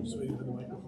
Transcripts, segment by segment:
Just waiting for the microphone.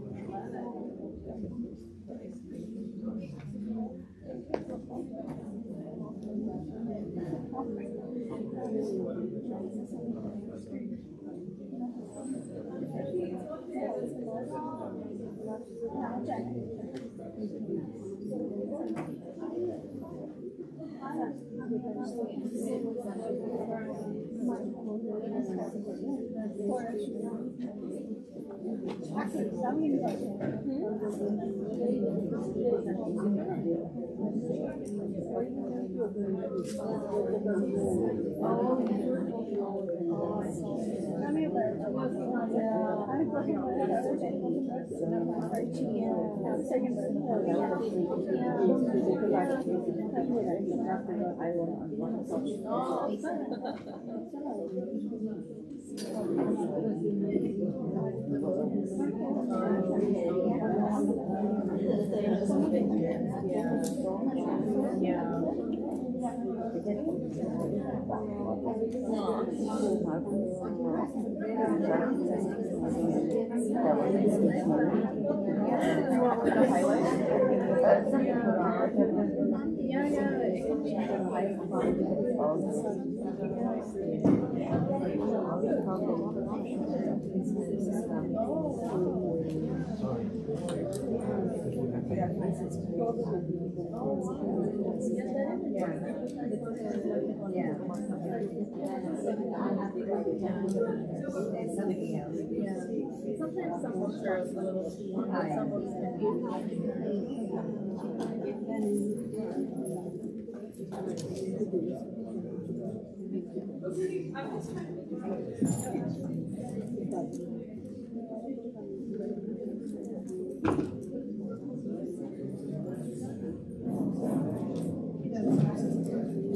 Sometimes some books are a little too long, some books can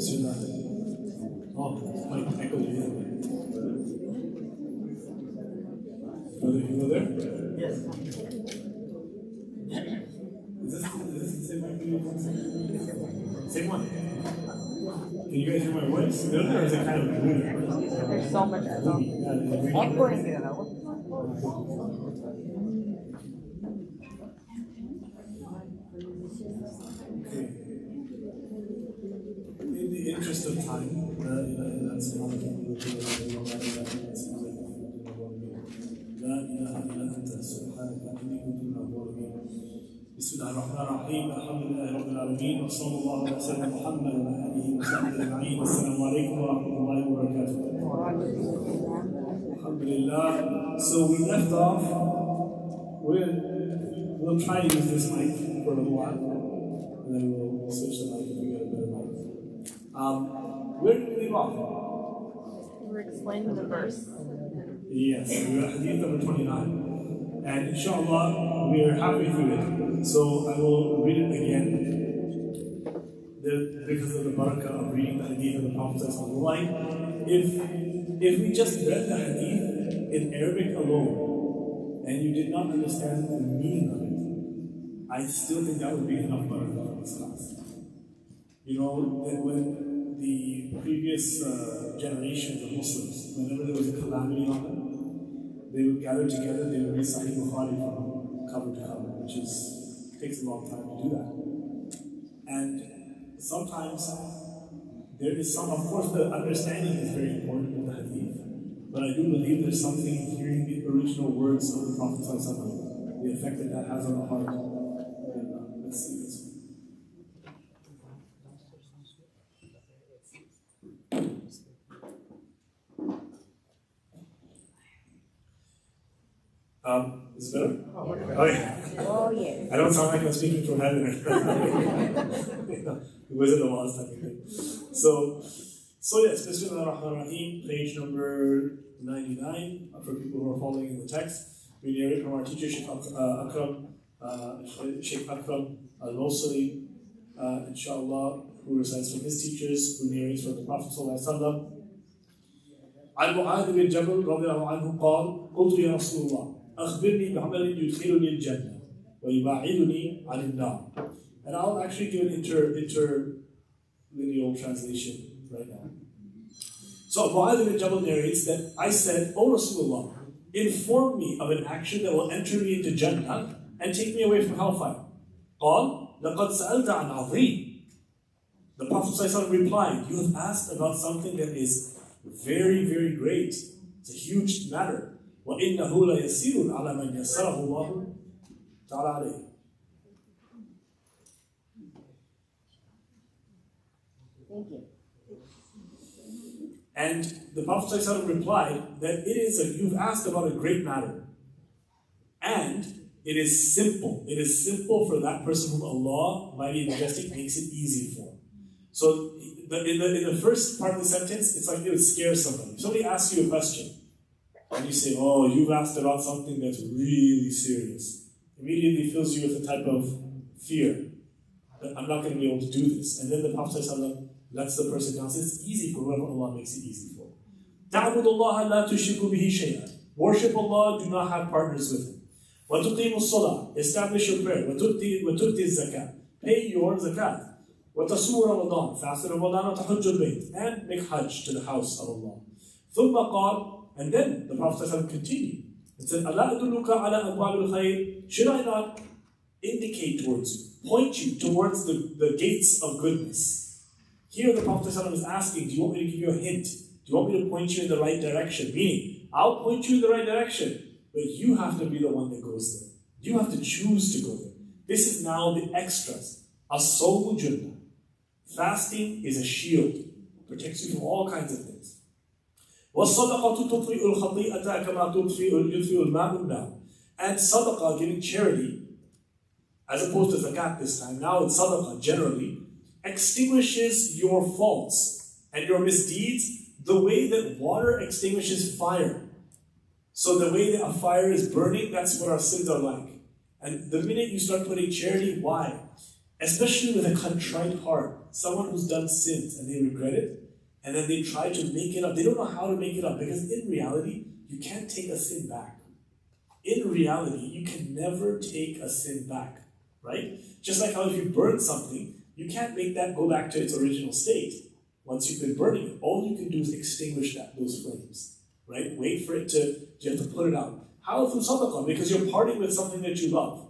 Bismillah. Oh, my echo here. Brother, you go there? Yes. Is this the same mic? Same one. Can you guys hear my voice? Or is it kind of weird? There's so much echoing there. In the interest of time, that's one of the بسم الله الرحمن الرحيم الحمد لله رب العالمين وصلى الله على سيدنا محمد وعلى اله وصحبه اجمعين السلام عليكم ورحمه الله وبركاته. Alhamdulillah. So we left off. We'll try to use this mic for a little while, and then we'll switch the mic if we get a better mic. Where did we leave off? We're explaining the verse. Yes, we're at Hadith number 29. And inshallah, we're halfway through it. So I will read it again. Because of the barakah of reading the Hadith of the Prophet ﷺ. If we just read the Hadith in Arabic alone, and you did not understand the meaning of it, I still think that would be enough barakah for this class. You know, when the previous generations of Muslims, whenever there was a calamity on them, they would gather together, they would read Sahih Bukhari from cover to cover, which takes a long time to do that. And sometimes there is some, of course the understanding is very important of the Hadith, but I do believe there's something in hearing the original words of the Prophet ﷺ, the effect that has on the heart. Let's see this. Is it better? Oh, yes. I don't sound like I'm speaking from heaven. The Wizard of Oz type of thing. So yes, Bismillah ar-Rahman ar-Rahim, page number 99, for people who are following in the text. We narrate from our teacher, Shaykh Akram al-Mawsili, inshallah, who recites from his teachers, who narrates from the Prophet ﷺ. عن معاذ بن جبل رضي الله عنه قال قلت يا رسول الله أخبرني بعمل يدخلني الجنة ويبعدني عن النار. And I'll actually give an interlineal translation right now. So Mu'adh bin Jabal narrates that I said, O Rasulullah, inform me of an action that will enter me into Jannah and take me away from hellfire. قال لقد سألت عن عظيم. The Prophet ﷺ replied, you have asked about something that is very, very great. It's a huge matter. وَإِنَّهُ لَيَسِيرٌ عَلَى مَنْ يَسَّرَهُ اللَّهُ تَعَالَى عَلَيْهِ. Thank you. And the Prophet ﷺ replied that you've asked about a great matter. And it is simple. It is simple for that person whom Allah, Mighty and Majestic, makes it easy for. So in the first part of the sentence, it's like it would scare somebody. If somebody asks you a question, and you say, oh, you've asked about something that's really serious, immediately fills you with a type of fear that I'm not going to be able to do this. And then the Prophet ﷺ lets the person down. So it's easy for whoever Allah makes it easy for. تَعْبُدُ اللَّهَ لَا تُشْرِكُ بِهِ شَيْئًا. Worship Allah, do not have partners with Him. وَتُقِيمُ الصَّلَاةِ. Establish your prayer. وَتُؤْتِي الزَّكَاةِ. Pay your zakat. وَتَصُومُ رَمَضَانَ. Fast in Ramadan وَتَحُجُّ الْبَيْتِ. And make hajj to the house of Allah. ثُمَّ قَالَ. And then the Prophet ﷺ continued and said, أَلَا أَدُلُّكَ عَلَىٰ أَبْوَابِ الْخَيْرِ. Should I not indicate towards you, point you towards the gates of goodness? Here the Prophet ﷺ is asking, do you want me to give you a hint? Do you want me to point you in the right direction? Meaning, I'll point you in the right direction, but you have to be the one that goes there. You have to choose to go there. This is now the extras. As-sawmu junnah. Fasting is a shield. Protects you from all kinds of things. وَالصَّدَقَةُ تُطْفِئُ الْخَطِيئَةَ كَمَا يُطْفِئُ الْمَاءُ النَّارَ. And sadaqah, giving charity, as opposed to zakat this time, now it's sadaqah generally, extinguishes your faults and your misdeeds the way that water extinguishes fire. So the way that a fire is burning, that's what our sins are like. And the minute you start putting charity, why? Especially with a contrite heart, someone who's done sins and they regret it, and then they try to make it up. They don't know how to make it up, because in reality, you can't take a sin back. In reality, you can never take a sin back, right? Just like how if you burn something, you can't make that go back to its original state. Once you've been burning it, all you can do is extinguish those flames, right? Wait for it you have to put it out. How through sadaqah? Because you're parting with something that you love.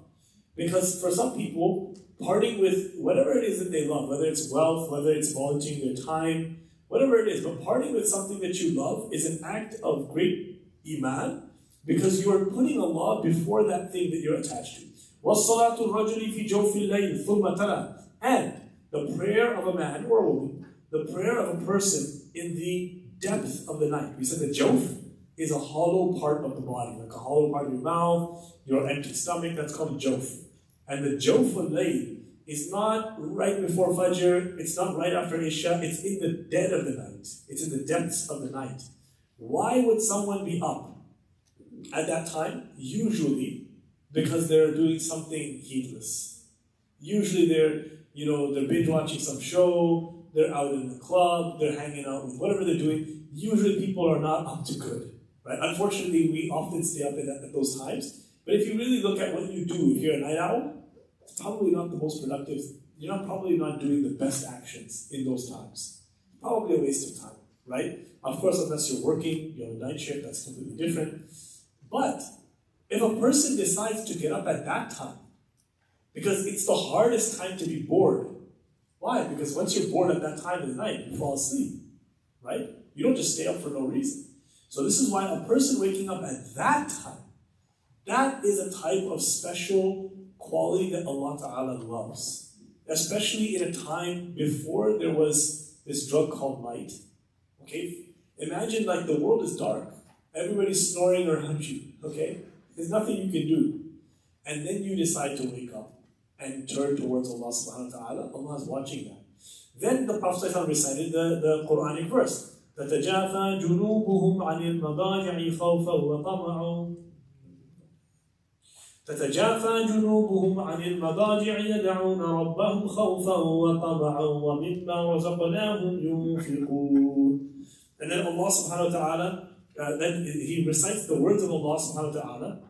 Because for some people, parting with whatever it is that they love, whether it's wealth, whether it's volunteering their time, whatever it is, but parting with something that you love is an act of great iman, because you are putting Allah before that thing that you're attached to. وَالصَّلَاةُ الرَّجُلِ فِي جَوْفِ اللَّيْلِ ثُمَّ تَلَى. And the prayer of a man or a woman, the prayer of a person in the depth of the night. We said the jawf is a hollow part of the body, like a hollow part of your mouth, your empty stomach, that's called jawf. And the jawf al-layl is not right before Fajr, it's not right after Isha, it's in the dead of the night. It's in the depths of the night. Why would someone be up at that time? Usually because they're doing something heedless. Usually they're binge watching some show, they're out in the club, they're hanging out with whatever they're doing. Usually people are not up to good. Right? Unfortunately, we often stay up at those times. But if you really look at what you do, if you're a night owl, it's probably not the most productive. You're probably not doing the best actions in those times. Probably a waste of time, right? Of course, unless you're working, you have a night shift, that's completely different. But if a person decides to get up at that time, because it's the hardest time to be bored. Why? Because once you're bored at that time of the night, you fall asleep, right? You don't just stay up for no reason. So this is why a person waking up at that time, that is a type of special quality that Allah Ta'ala loves. Especially in a time before there was this drug called light. Okay? Imagine like the world is dark. Everybody's snoring around you. Okay? There's nothing you can do. And then you decide to wake up and turn towards Allah Subhanahu wa Ta'ala. Allah is watching that. Then the Prophet ﷺ recited the Quranic verse. تَتَجَافَى جُنُوبُهُمْ عَنِ الْمَضَاجِعِ خَوْفًا وَطَمَعًا. تتجافى جنوبهم عن المضاجع يدعون ربهم خوفا وطمعا ومما رزقناهم ينفقون. And then Allah subhanahu wa ta'ala, then he recites the words of Allah subhanahu wa ta'ala,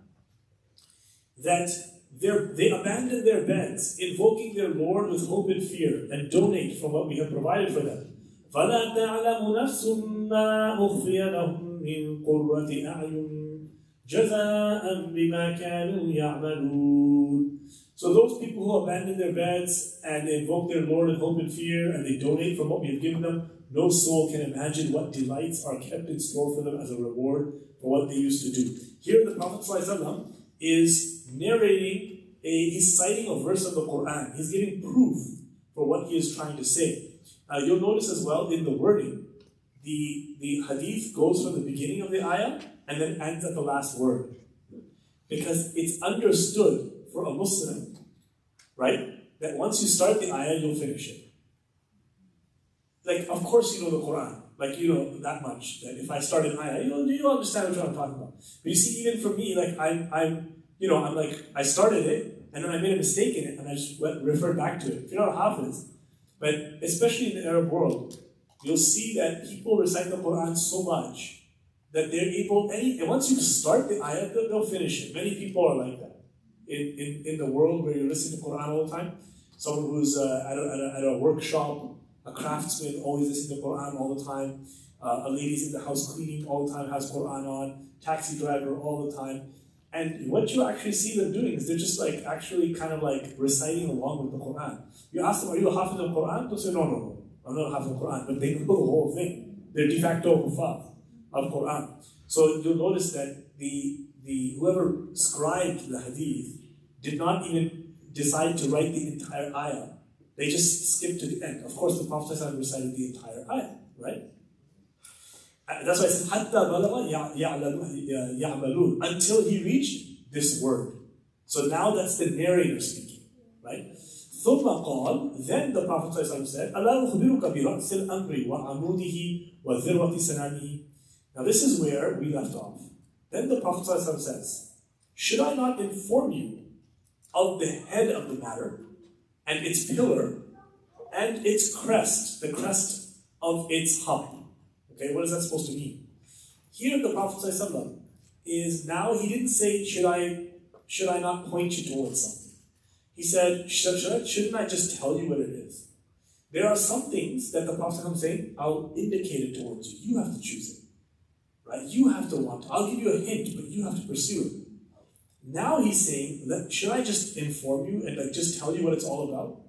that they abandon their beds, invoking their Lord with hope and fear, and donate from what we have provided for them. فَلَا تَعْلَمُ نَفْسٌ مَا أُخْفِيَ لَهُم مِّن قُرَّةِ أَعْيُنٍ جَزَاءً بِمَا كَانُوا يَعْمَلُونَ. So those people who abandon their beds and they invoke their Lord in hope and fear and they donate from what we have given them, no soul can imagine what delights are kept in store for them as a reward for what they used to do. Here the Prophet ﷺ is narrating, he's citing a verse of the Quran. He's giving proof for what he is trying to say. You'll notice as well in the wording, the hadith goes from the beginning of the ayah and then ends at the last word. Because it's understood for a Muslim, right, that once you start the ayah, you'll finish it. Like, of course you know the Quran. Like, you know that much. That if I start an ayah, you'll understand what I'm talking about. But you see, even for me, like, I'm like, I started it, and then I made a mistake in it, and I just referred back to it. If you're not a Hafiz, but especially in the Arab world, you'll see that people recite the Quran so much that they're able, and once you start the ayah, they'll finish it. Many people are like that. In the world where you're listening to Quran all the time, someone who's at a workshop, a craftsman, always listening to Quran all the time, a lady's in the house cleaning all the time, has Quran on, taxi driver all the time. And what you actually see them doing is they're just like actually kind of like reciting along with the Quran. You ask them, are you a Hafiz of Quran? They'll say, no, I'm not a Hafiz of Quran, but they know the whole thing. They're de facto Hufaz of Quran. So you'll notice that the whoever scribed the hadith did not even decide to write the entire ayah. They just skipped to the end. Of course, the Prophet ﷺ recited the entire ayah, right? That's why I said, حَتَّى بَلَغَ يَعْمَلُونَ, until he reached this word. So now that's the narrator speaking, right? ثُمَّ قَالَ, then the Prophet ﷺ said, أَلَا أُخْبِرُكَ بِرَأْسِ الْأَمْرِ وَعَمُودِهِ وَذِرْوَةِ سَنَامِهِ. Now this is where we left off. Then the Prophet ﷺ says, should I not inform you of the head of the matter, and its pillar, and its crest, the crest of its hub? Okay, what is that supposed to mean? Here the Prophet ﷺ is now, he didn't say, should I not point you towards something? He said, shouldn't I just tell you what it is? There are some things that the Prophet ﷺ is saying, I'll indicate it towards you. You have to choose it. Right? You have to want it. I'll give you a hint, but you have to pursue it. Now he's saying, should I just inform you and like just tell you what it's all about?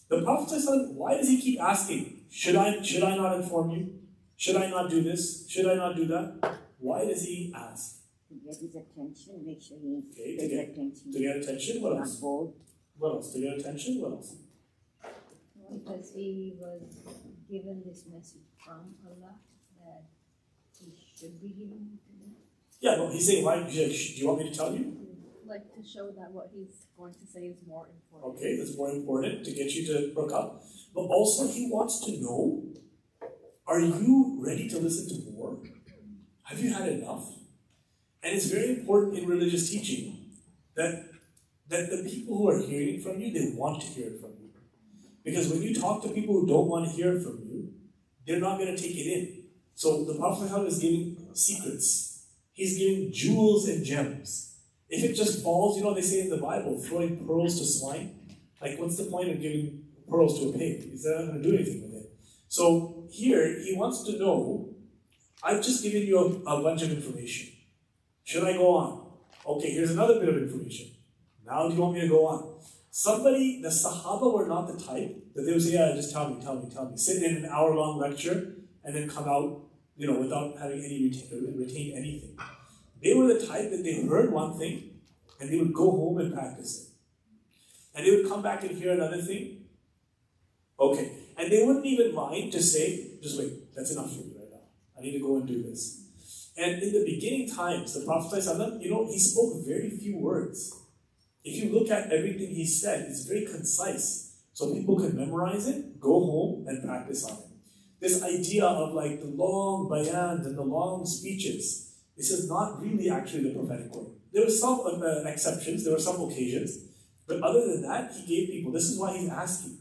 The Prophet ﷺ, why does he keep asking, should I not inform you? Should I not do this? Should I not do that? Why does he ask? To get his attention, make sure he pays attention. To get attention, what else? What else? To get attention, what else? Because he was given this message from Allah that he should be giving it to them. Yeah, but he's saying, why? Do you want me to tell you? Like to show that what he's going to say is more important. Okay, that's more important to get you to look up. But also he wants to know, are you ready to listen to more? Have you had enough? And it's very important in religious teaching that the people who are hearing from you, they want to hear it from you. Because when you talk to people who don't want to hear it from you, they're not going to take it in. So the Prophet is giving secrets. He's giving jewels and gems. If it just falls, they say in the Bible, throwing pearls to swine. Like, what's the point of giving pearls to a pig? He's not going to do anything with it. So here, he wants to know, I've just given you a bunch of information. Should I go on? Okay, here's another bit of information. Now do you want me to go on? The Sahaba were not the type that they would say, yeah, just tell me. Sit in an hour-long lecture and then come out, without having retain anything. They were the type that they heard one thing and they would go home and practice it. And they would come back and hear another thing. Okay. And they wouldn't even mind to say, just wait, that's enough for me right now. I need to go and do this. And in the beginning times, the Prophet ﷺ, he spoke very few words. If you look at everything he said, it's very concise. So people can memorize it, go home and practice on it. This idea of like the long bayans and the long speeches, this is not really actually the prophetic word. There were some exceptions, there were some occasions, but other than that, he gave people, this is why he's asking,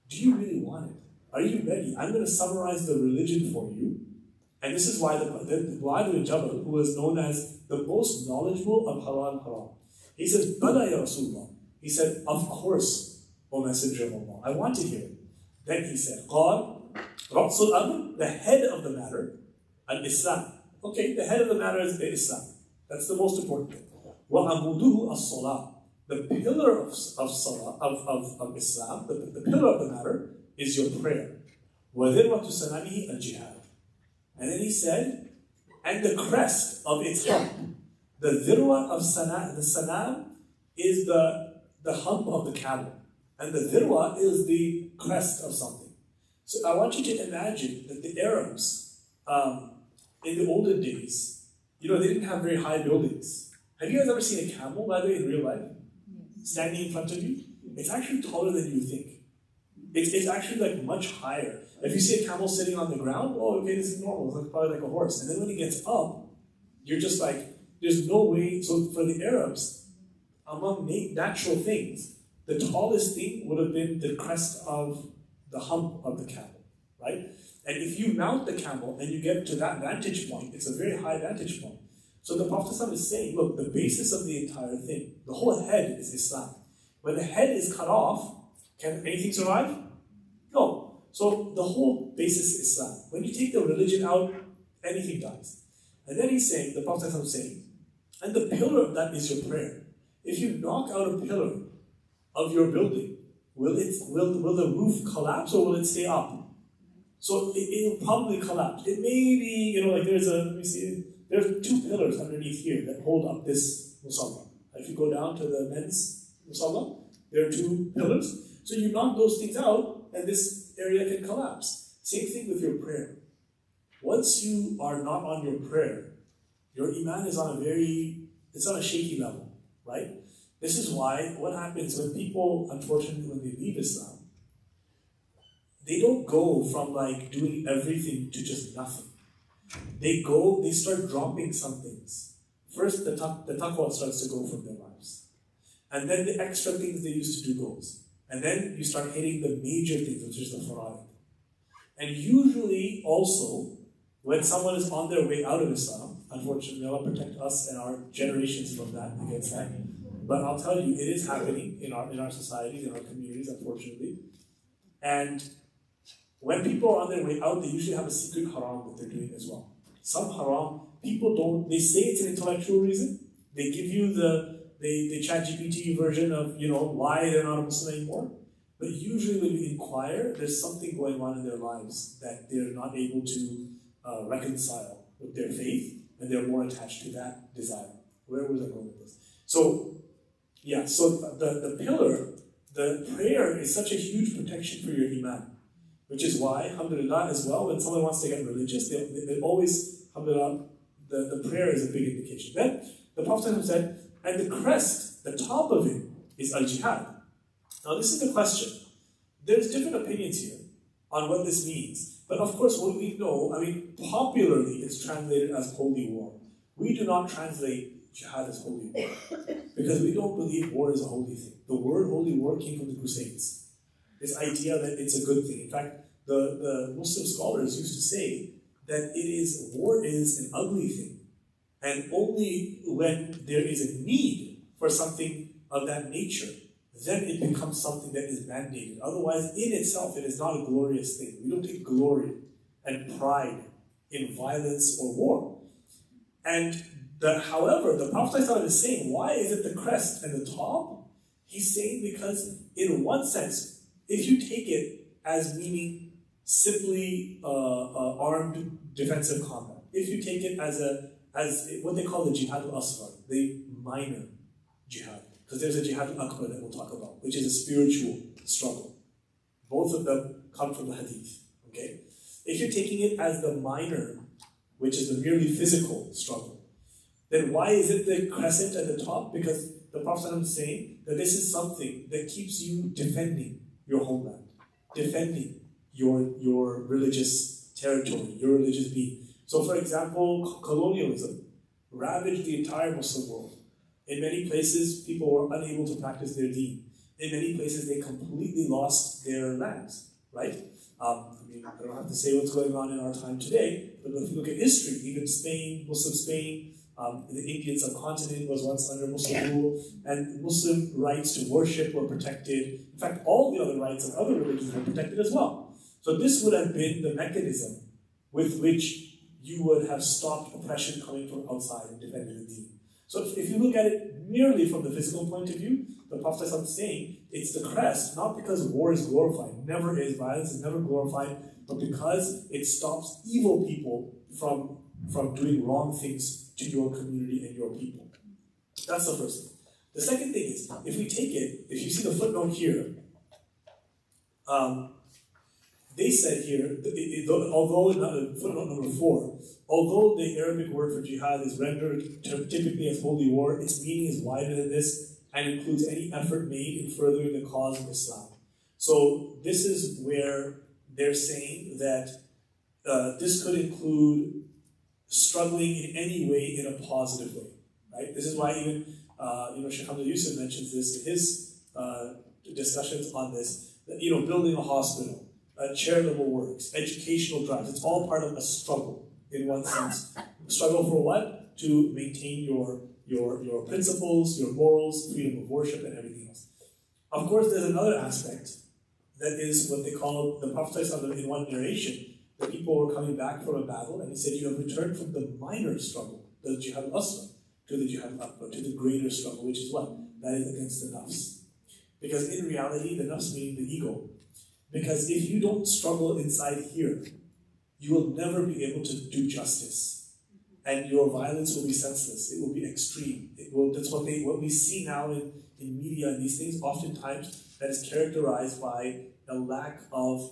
do you really want it? Are you ready? I'm going to summarize the religion for you. And this is why the Mu'adh bin Jabal, who is known as the most knowledgeable of halal and haram, he says, Bala ya Rasulullah. He said, of course, O Messenger of Allah, I want to hear it. Then he said, Qal, Ra'sul Amr, the head of the matter, al-Islam. Okay, the head of the matter is the Islam. That's the most important thing. وَعَمُودُهُ الصَّلَاةِ. The pillar of Salah, of Islam, the pillar of the matter, is your prayer. وَذِرْوَةُ سَنَامِهِ الْجِهَادِ. And then he said, and the crest of its hump. The dhirwa of sanam, the sanam is the hump of the camel. And the dhirwa is the crest of something. So I want you to imagine that the Arabs, in the olden days, they didn't have very high buildings. Have you guys ever seen a camel, by the way, in real life? Standing in front of you? It's actually taller than you think. It's actually like much higher. If you see a camel sitting on the ground, oh, okay, this is normal. It's like, probably like a horse. And then when it gets up, you're just like, there's no way. So for the Arabs, among natural things, the tallest thing would have been the crest of the hump of the camel, right? And if you mount the camel and you get to that vantage point, it's a very high vantage point. So the Prophet is saying, look, the basis of the entire thing, the whole head is Islam. When the head is cut off, can anything survive? No. So the whole basis is Islam. When you take the religion out, anything dies. And then he's saying, the Prophet is saying, and the pillar of that is your prayer. If you knock out a pillar of your building, will the roof collapse or will it stay up? So it will probably collapse. It may be, like there's two pillars underneath here that hold up this musalla. If you go down to the men's musalla, there are two pillars. So you knock those things out, and this area can collapse. Same thing with your prayer. Once you are not on your prayer, your iman is on a shaky level, right? This is why, what happens when people, unfortunately, when they leave Islam, they don't go from doing everything to just nothing. They start dropping some things. First, the taqwa starts to go from their lives. And then the extra things they used to do goes. And then you start hitting the major things, which is the fara'id. And usually, also, when someone is on their way out of Islam, unfortunately, Allah protect us and our generations from that, against that. But I'll tell you, it is happening in our societies, in our communities, unfortunately. And when people are on their way out, they usually have a secret haram that they're doing as well. Some haram, they say it's an intellectual reason. They give you the ChatGPT version of, why they're not a Muslim anymore. But usually when you inquire, there's something going on in their lives that they're not able to reconcile with their faith, and they're more attached to that desire. Where was I going with this? So the pillar, the prayer is such a huge protection for your iman. Which is why, alhamdulillah, as well, when someone wants to get religious, they always, alhamdulillah, the prayer is a big indication. Then the Prophet said, and the crest, the top of it, is al-jihad. Now this is the question. There's different opinions here on what this means. But of course, what we know, popularly it's translated as holy war. We do not translate jihad as holy war. Because we don't believe war is a holy thing. The word holy war came from the Crusades. This idea that it's a good thing. In fact, the Muslim scholars used to say that war is an ugly thing. And only when there is a need for something of that nature, then it becomes something that is mandated. Otherwise, in itself, it is not a glorious thing. We don't take glory and pride in violence or war. And however, the Prophet is saying, why is it the crest and the top? He's saying because in one sense, if you take it as meaning simply armed defensive combat, if you take it as what they call the jihad al-asghar, the minor jihad, because there's a jihad al-akbar that we'll talk about, which is a spiritual struggle. Both of them come from the hadith, okay? If you're taking it as the minor, which is the merely physical struggle, then why is it the crescent at the top? Because the Prophet is saying that this is something that keeps you defending your homeland, defending your religious territory, your religious being. So for example, colonialism ravaged the entire Muslim world. In many places, people were unable to practice their deen. In many places, they completely lost their lands, right? I don't have to say what's going on in our time today, but if you look at history, even Spain, Muslim Spain, the Indian subcontinent was once under Muslim rule, and Muslim rights to worship were protected. In fact, all the other rights of other religions were protected as well. So this would have been the mechanism with which you would have stopped oppression coming from outside and defended the deen. So if you look at it merely from the physical point of view, the Prophet is saying it's the crest, not because war is glorified, never is, violence is never glorified, but because it stops evil people from doing wrong things to your community and your people. That's the first thing. The second thing is, if we take it, if you see the footnote here, they said here, although footnote number 4, although the Arabic word for jihad is rendered typically as holy war, its meaning is wider than this and includes any effort made in furthering the cause of Islam. So this is where they're saying that this could include struggling in any way in a positive way, right? This is why even Shaykh Abdullah Misra mentions this in his discussions on this. That, building a hospital, charitable works, educational drives. It's all part of a struggle in one sense. Struggle for what? To maintain your principles, your morals, freedom of worship, and everything else. Of course, there's another aspect that is what they call the Prophet in one narration. The people were coming back from a battle, and he said, "You have returned from the minor struggle, the jihad al-asghar, to the jihad al-akbar, to the greater struggle, which is what? That is against the nafs." Because in reality, the nafs meaning the ego. Because if you don't struggle inside here, you will never be able to do justice. And your violence will be senseless. It will be extreme. That's what we see now in media and these things, oftentimes that is characterized by a lack of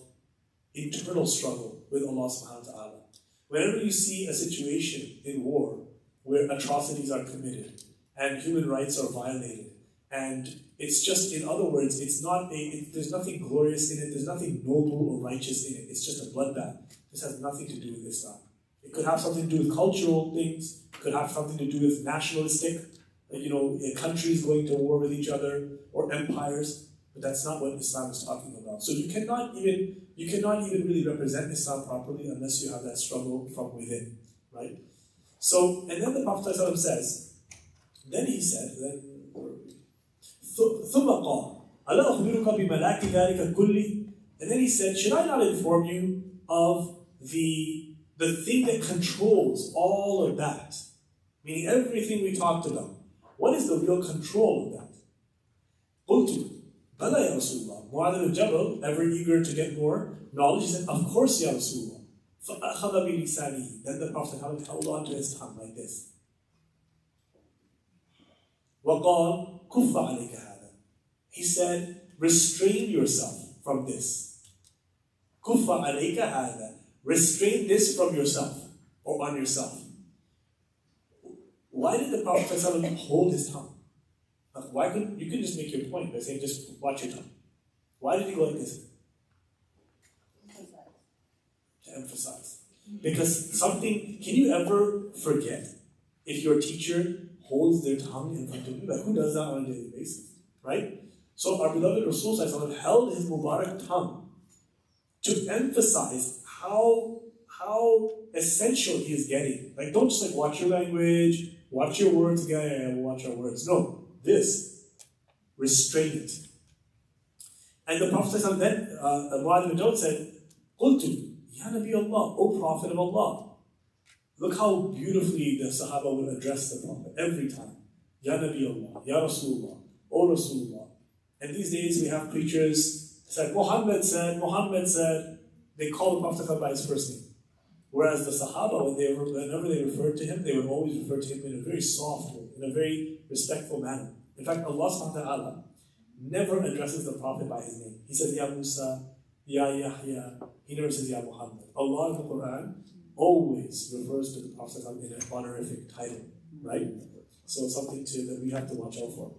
internal struggle with Allah subhanahu wa ta'ala. Whenever you see a situation in war where atrocities are committed and human rights are violated, and it's just, in other words, there's nothing glorious in it, there's nothing noble or righteous in it, it's just a bloodbath. This has nothing to do with Islam. It could have something to do with cultural things, it could have something to do with nationalistic, countries going to war with each other, or empires, but that's not what Islam is talking about. So you cannot even really represent Islam properly unless you have that struggle from within, right? So, and then the Prophet says, then he said, ثم قال ألا أخبرك بملاك ذلك كله? And then he said, should I not inform you of the thing that controls all of that? Meaning everything we talked about. What is the real control of that? قلت بلى يا رسول الله. Mu'adh ibn Jabal, ever eager to get more knowledge, he said, of course ya Rasulullah. فأخذ بلسانه. Then the Prophet held on to his tongue like this. وقال كف عليك هذا. He said, restrain yourself from this. كف عليك هذا. Restrain this from yourself or on yourself. Why did the Prophet hold his tongue? Why couldn't you just make your point by saying just watch your tongue? Why did he go like this? To emphasize. Because something, can you ever forget if your teacher holds their tongue in front of you? Like, who does that on a daily basis? Right? So our beloved Rasul held his Mubarak tongue to emphasize how essential he is getting. Like, don't just watch your language, watch your words, we'll watch our words. No, restrain it. And the Prophet then, Mu'adh ibn Jabal said, Qultu, Ya Nabi Allah, O Prophet of Allah. Look how beautifully the Sahaba would address the Prophet every time. Ya Nabi Allah, Ya Rasulullah, O Rasulullah. And these days we have preachers said, Muhammad said, they call the Prophet by his first name. Whereas the Sahaba, whenever they referred to him, they would always refer to him in a very soft way, in a very respectful manner. In fact, Allah subhanahu wa ta'ala never addresses the Prophet by his name. He says, Ya Musa, Ya Yahya. He never says, Ya Muhammad. Allah in the Quran always refers to the Prophet in an honorific title, right? So it's something that we have to watch out for.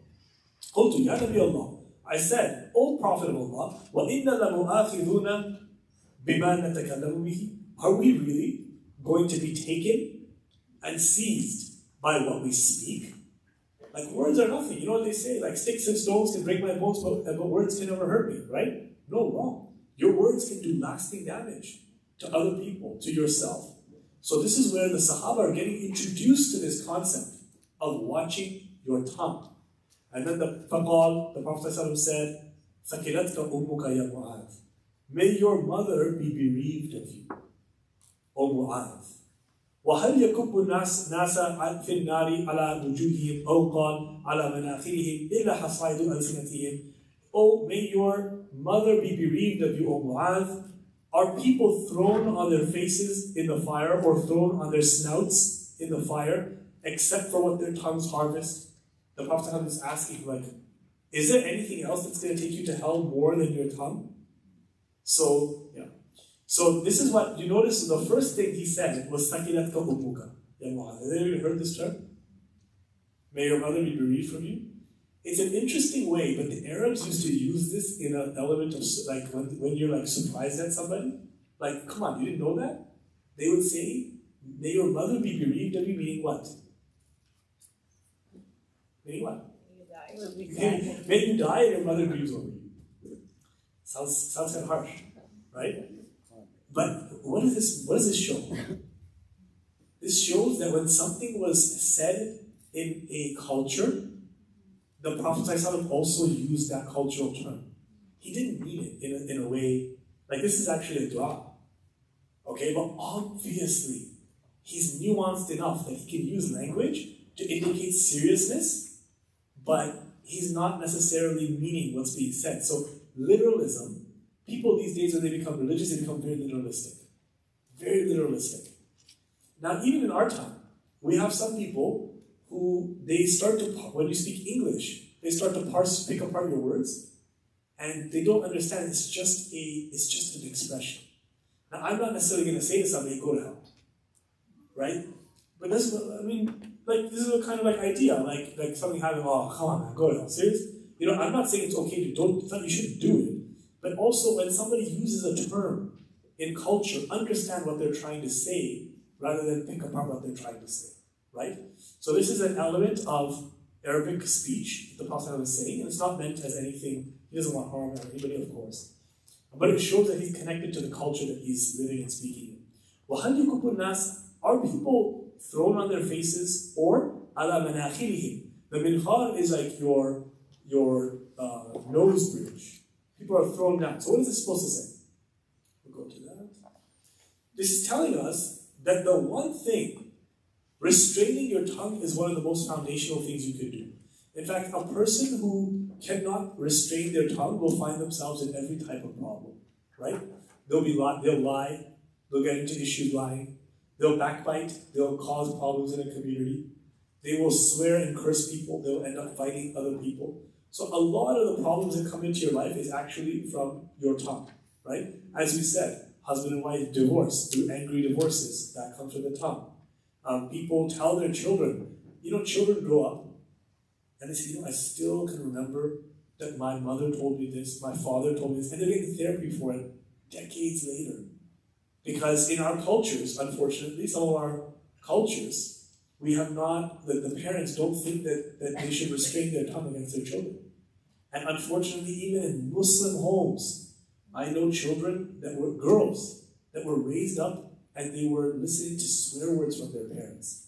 قلت يا نبي الله. I said, O Prophet of Allah, وَإِنَّ لَمُؤَاخِذُونَ بِمَا نَتَكَلَّمُ بِهِ. Are we really going to be taken and seized by what we speak? Like, words are nothing. You know what they say? Like, sticks and stones can break my bones, but words can never hurt me, right? No, wrong. Your words can do lasting damage to other people, to yourself. So this is where the Sahaba are getting introduced to this concept of watching your tongue. And then the Prophet said, ثَكِلَتْكَ أُمُّكَ يَا Mu'adh. May your mother be bereaved of you, O Mu'adh. وهل يكب الناس في النار على وجوههم أو قال على مناخرهم إلا حصائد ألسنتهم. Oh, may your mother be bereaved of you, O Mu'adh. Are people thrown on their faces in the fire or thrown on their snouts in the fire except for what their tongues harvest? The Prophet is asking, like, is there anything else that's going to take you to hell more than your tongue? So, yeah. So this is what, you notice the first thing he said was Sakilatka ummuka. Ya Mu'adh. Have you ever heard this term? May your mother be bereaved from you? It's an interesting way, but the Arabs used to use this in an element of, like, when you're like surprised at somebody. Like, come on, you didn't know that? They would say, may your mother be bereaved of you, meaning what? Meaning what? May you die and your mother grieves over you. Sounds kind of harsh, right? But what does this show? This shows that when something was said in a culture, the Prophet ﷺ also used that cultural term. He didn't mean it in a way, like this is actually a dua. Okay, but obviously, he's nuanced enough that he can use language to indicate seriousness, but he's not necessarily meaning what's being said. So literalism, people these days when they become religious, they become very literalistic. Very literalistic. Now even in our time, we have some people who they start to, when you speak English, they start to pick apart your words, and they don't understand it's just an expression. Now I'm not necessarily going to say to somebody, go to hell, right? But this is, I mean, like this is a kind of like idea, like something happening. Oh, come on, man, go to hell. Serious? You know, I'm not saying it's okay to you shouldn't do it, but also when somebody uses a term in culture, understand what they're trying to say rather than pick apart what they're trying to say, right? So this is an element of Arabic speech the Prophet was saying, and it's not meant as anything. He doesn't want harm to anybody, of course, but it shows that he's connected to the culture that he's living and speaking in. وَهَلْ يُكُبُّ النَّاسِ Are people thrown on their faces or عَلَى مَنَاخِرِهِمْ? The minkhar is like your nose bridge. People are thrown down. So what is this supposed to say? We'll go to that. This is telling us that the one thing, restraining your tongue is one of the most foundational things you could do. In fact, a person who cannot restrain their tongue will find themselves in every type of problem, right? They'll lie, they'll get into issues lying, they'll backbite, they'll cause problems in a community, they will swear and curse people, they'll end up fighting other people. So a lot of the problems that come into your life is actually from your tongue, right? As we said, husband and wife divorce, through angry divorces, that comes from the tongue. People tell their children, children grow up and they say, I still can remember that my mother told me this, my father told me this, and they're getting therapy for it decades later. Because in our cultures, unfortunately, some of our cultures, we have not, the parents don't think that they should restrain their tongue against their children. And unfortunately, even in Muslim homes, I know children that were girls that were raised up and they were listening to swear words from their parents,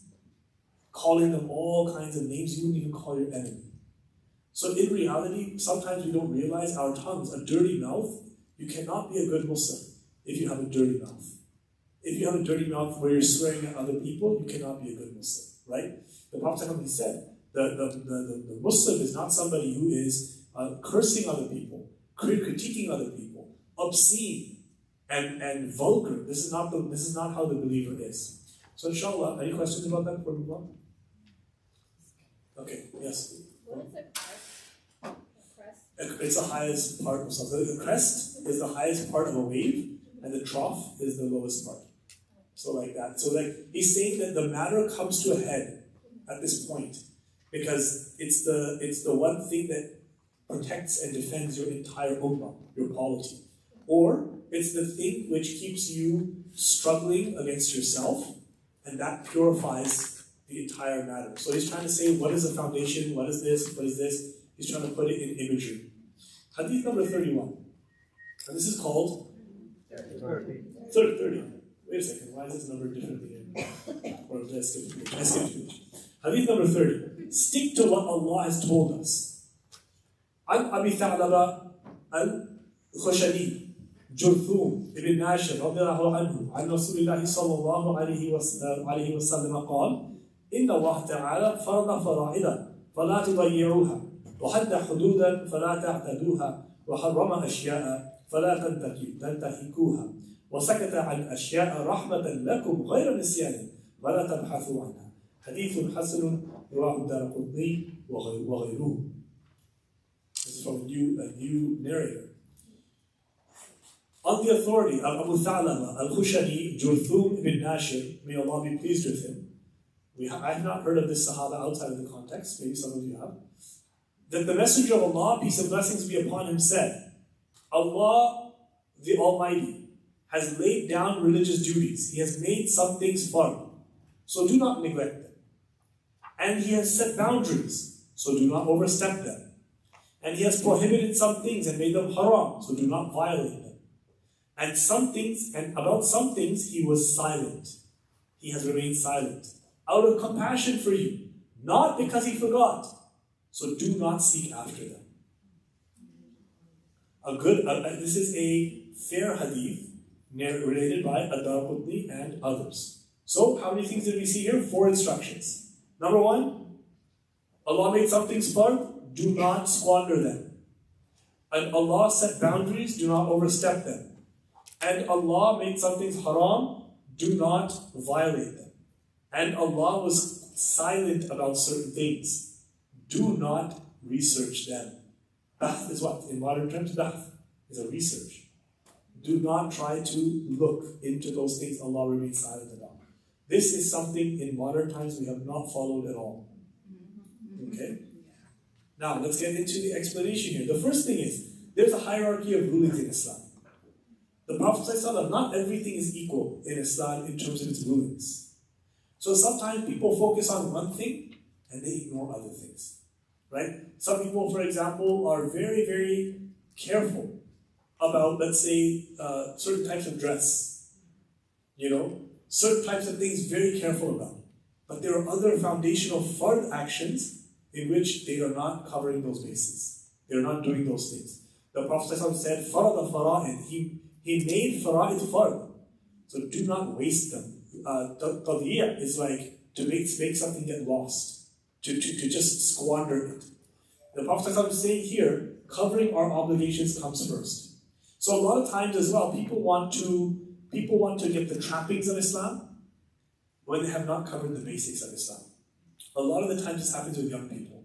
calling them all kinds of names you wouldn't even call your enemy. So in reality, sometimes we don't realize our tongues, a dirty mouth, you cannot be a good Muslim if you have a dirty mouth. If you have a dirty mouth where you're swearing at other people, you cannot be a good Muslim, right? The Prophet said, the Muslim is not somebody who is cursing other people, critiquing other people, obscene, and vulgar. This is not how the believer is. So inshallah, any questions about that before we move on? Okay, yes. What is a crest? It's the highest part of something. The crest is the highest part of a wave, and the trough is the lowest part. So like that. So like he's saying that the matter comes to a head at this point because it's the one thing that protects and defends your entire ummah, your polity. Or it's the thing which keeps you struggling against yourself, and that purifies the entire matter. So he's trying to say, what is the foundation? What is this? What is this? He's trying to put it in imagery. Hadith number 31. And this is called 30. Wait a second, why is this number different again? Or did I skip a page? Hadith number 30. Stick to what Allah has told us. عن أبي ثعلبة الخشني جرثوم ابن ناشر رضي الله عنه عن رسول الله صلى الله عليه وسلم قال إن الله تعالى فرض فرائض فلا تضيعوها وحد حدودا فلا تعتدوها وحرم أشياء فلا تنتهكوها وسكت عن أشياء رحمة لكم غير نسيان ولا تبحثوا عنها. حديث حسن رواه الدارقطني وغيره. This is from a new narrator. On the authority of Abu Tha'laba al-Khushani Jurthum ibn Nashir, may Allah be pleased with him, I have not heard of this Sahaba outside of the context, maybe some of you have, that the Messenger of Allah, peace and blessings be upon him, said, Allah the Almighty has laid down religious duties. He has made some things fard, so do not neglect them. And He has set boundaries, so do not overstep them. And He has prohibited some things and made them haram, so do not violate them. And about some things He was silent. He has remained silent, out of compassion for you, not because He forgot. So do not seek after them. This is a fair hadith related by Ad-Darqutni and others. So, how many things did we see here? 4 instructions. Number 1, Allah made some things fard, do not squander them. And Allah set boundaries, do not overstep them. And Allah made some things haram, do not violate them. And Allah was silent about certain things. Do not research them. Bahth is what? In modern terms, bahth is a research. Do not try to look into those things Allah remains silent about. This is something in modern times we have not followed at all. Okay? Now, let's get into the explanation here. The first thing is, there's a hierarchy of rulings in Islam. The Prophet said, not everything is equal in Islam in terms of its rulings. So sometimes people focus on one thing and they ignore other things. Right? Some people, for example, are very, very careful about, let's say, certain types of dress. Certain types of things very careful about. But there are other foundational fard actions in which they are not covering those bases. They are not doing those things. The Prophet said, farad al-fara'id. He made fara'id fard. So do not waste them. Tadiyya is like to make something get lost. To just squander it. The Prophet is saying here, covering our obligations comes first. So a lot of times as well, people want to get the trappings of Islam when they have not covered the basics of Islam. A lot of the times this happens with young people.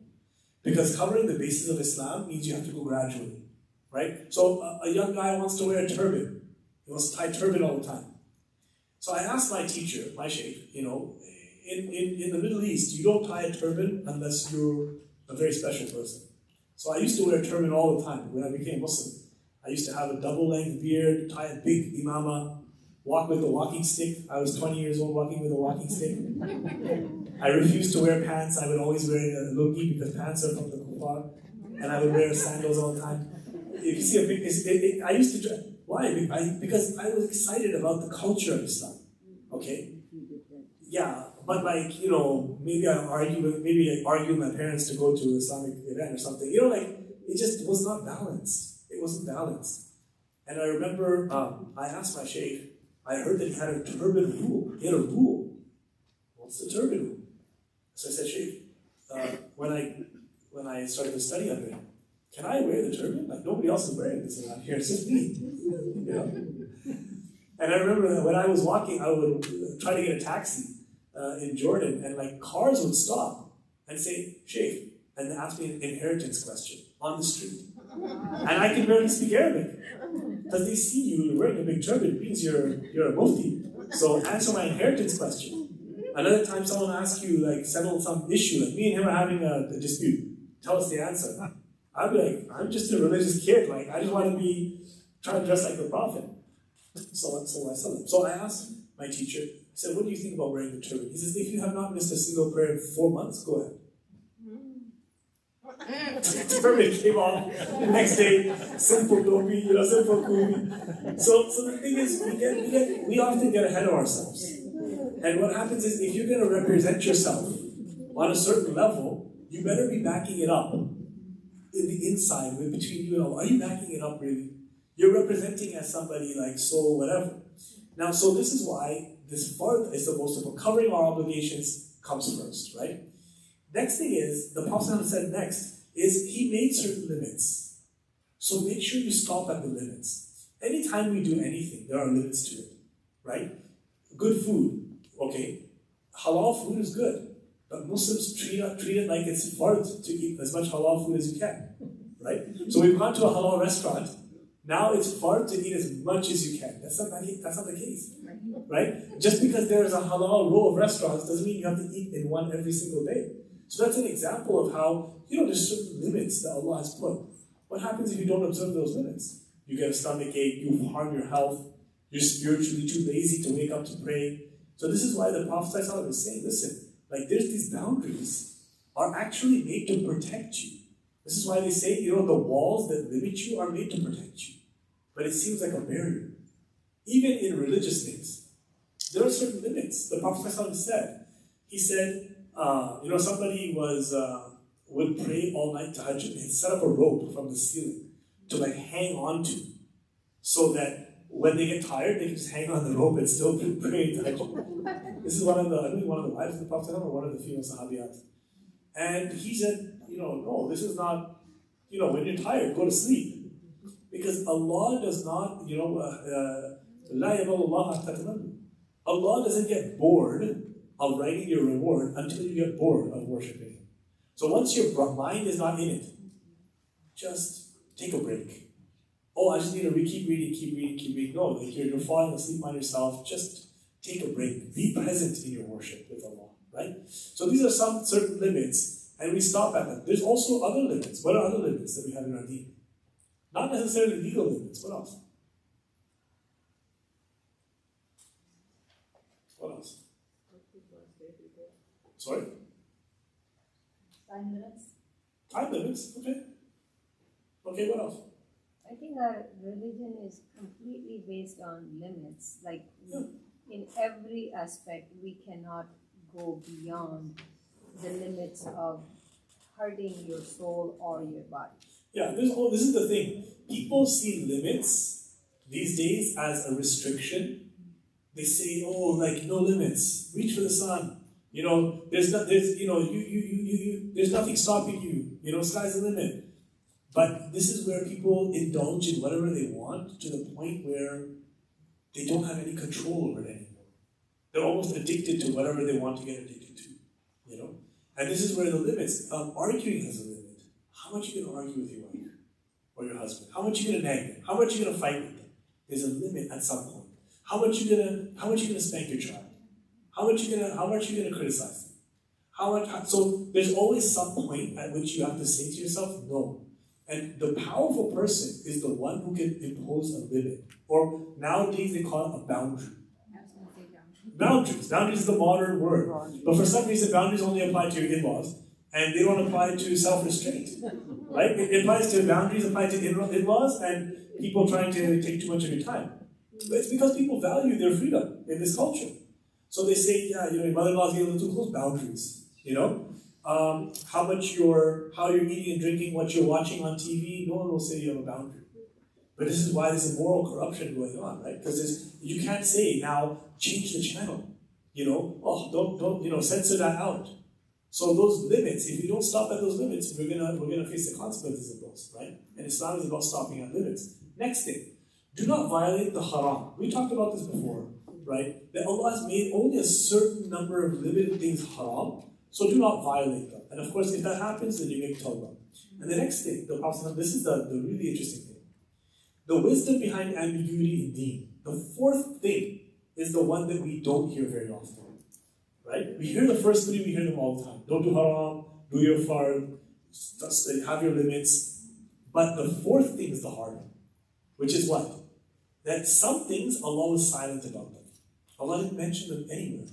Because covering the basics of Islam means you have to go gradually. Right? So a young guy wants to wear a turban. He wants to tie a turban all the time. So I asked my teacher, my shaykh, in the Middle East, you don't tie a turban unless you're a very special person. So I used to wear a turban all the time when I became Muslim. I used to have a double-length beard, tie a big imama, walk with a walking stick. I was 20 years old walking with a walking stick. I refused to wear pants. I would always wear a lungi because pants are from the kuffar. And I would wear sandals all the time. If you see a big, I used to, why? Because I was excited about the culture of Islam. Okay? Yeah, but maybe I argue with my parents to go to an Islamic event or something. It just was not balanced. It wasn't balanced. And I remember I asked my shaykh, I heard that he had a turban rule. He had a rule. What's the turban rule? So I said, shaykh, when I started to study under him, can I wear the turban? Like nobody else is wearing this around here. It's just me. And I remember that when I was walking, I would try to get a taxi in Jordan, and cars would stop and say, Shaykh, and they ask me an inheritance question on the street. And I can barely speak Arabic. Because they see you wearing a big turban, it means you're a mufti. So answer my inheritance question. Another time someone asks you, settle some issue, me and him are having a dispute. Tell us the answer. I'd be like, I'm just a religious kid. I just want to try to dress like the Prophet. So I asked my teacher, I said, what do you think about wearing the turban? He says, if you have not missed a single prayer in 4 months, go ahead. The turban came off the next day, simple dobi, simple kubi. So the thing is, we often get ahead of ourselves. And what happens is, if you're going to represent yourself on a certain level, you better be backing it up in the inside, between you and Allah. Are you backing it up really? You're representing as somebody like so whatever. Now, so this is why this fard is supposed to, covering our obligations comes first, right? Next thing is, the Prophet said next, is he made certain limits. So make sure you stop at the limits. Anytime we do anything, there are limits to it, right? Good food, okay. Halal food is good, but Muslims treat it like it's fard to eat as much halal food as you can, right? So we've gone to a halal restaurant, now it's fard to eat as much as you can. That's not the case, right? Just because there is a halal row of restaurants doesn't mean you have to eat in one every single day. So that's an example of how, there's certain limits that Allah has put. What happens if you don't observe those limits? You get a stomach ache, you harm your health, you're spiritually too lazy to wake up to pray. So this is why the Prophet ﷺ is saying, listen, like there's these boundaries are actually made to protect you. This is why they say, the walls that limit you are made to protect you. But it seems like a barrier. Even in religious things, there are certain limits. The Prophet ﷺ said, he said, somebody would pray all night tahajjud. He'd set up a rope from the ceiling to hang on to, so that when they get tired, they can just hang on the rope and still pray tahajjud. This is one of the wives of the Prophet or one of the female sahabiyat. And he said, no, this is not, when you're tired, go to sleep. Because Allah does not, Allah doesn't get bored of writing your reward until you get bored of worshiping Him. So once your mind is not in it, just take a break. Oh, I just need to keep reading. No, you're falling asleep on yourself. Just take a break. Be present in your worship with Allah, right? So these are some certain limits, and we stop at them. There's also other limits. What are other limits that we have in our deen? Not necessarily legal limits. What else? What else? Sorry? Time limits. Time limits, okay. Okay, what else? I think our religion is completely based on limits. In every aspect, we cannot go beyond the limits of hurting your soul or your body. Yeah, this is the thing. People see limits these days as a restriction. They say, no limits. Reach for the sun. There's nothing stopping you. Sky's the limit. But this is where people indulge in whatever they want to the point where they don't have any control over it anymore. They're almost addicted to whatever they want to get addicted to. And this is where the limits. Arguing has a limit. How much are you going to argue with your wife or your husband? How much are you going to nag them? How much are you going to fight with them? There's a limit at some point. How much are you going to spank your child? How much are you going to criticize them? So there's always some point at which you have to say to yourself, no. And the powerful person is the one who can impose a limit. Or nowadays they call it a boundary. Boundaries. Boundaries is the modern word. But for some reason, boundaries only apply to your in-laws, and they don't apply to self-restraint. Right? It applies to boundaries, apply to in-laws, and people trying to take too much of your time. But it's because people value their freedom in this culture. So they say, your mother-in-law's getting a little too close. Boundaries. How you're eating and drinking, what you're watching on TV, no one will say you have a boundary. But this is why there's a moral corruption going on, right? Because you can't say, now, change the channel. Don't censor that out. So those limits, if you don't stop at those limits, we're gonna face the consequences of those, right? And Islam is about stopping at limits. Next thing, do not violate the haram. We talked about this before, right? That Allah has made only a certain number of limited things haram, so do not violate them. And of course, if that happens, then you make tawbah. And the next thing, the Prophet, this is the really interesting thing. The wisdom behind ambiguity in deen. The fourth thing is the one that we don't hear very often. Right? We hear the first three, we hear them all the time. Don't do haram, do your fard, have your limits. But the fourth thing is the hard one. Which is what? That some things Allah was silent about them. Allah didn't mention them anywhere.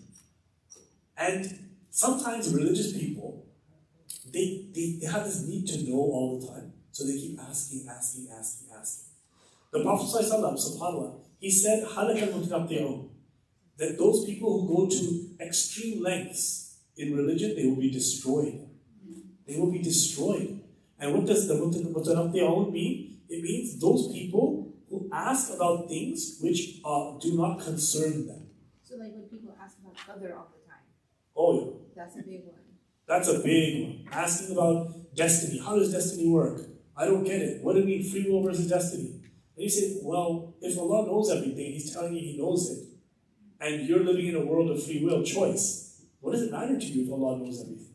And sometimes religious people, they have this need to know all the time. So they keep asking. The Prophet ﷺ, subhanAllah, he said, that those people who go to extreme lengths in religion, they will be destroyed. They will be destroyed. And what does the mutanabti'un mean? It means those people who ask about things which do not concern them. So like when people ask about weather all the time. Oh yeah. That's a big one. That's a big one. Asking about destiny. How does destiny work? I don't get it. What do you mean free will versus destiny? And you say, well, if Allah knows everything, He's telling you He knows it, and you're living in a world of free will choice, what does it matter to you if Allah knows everything?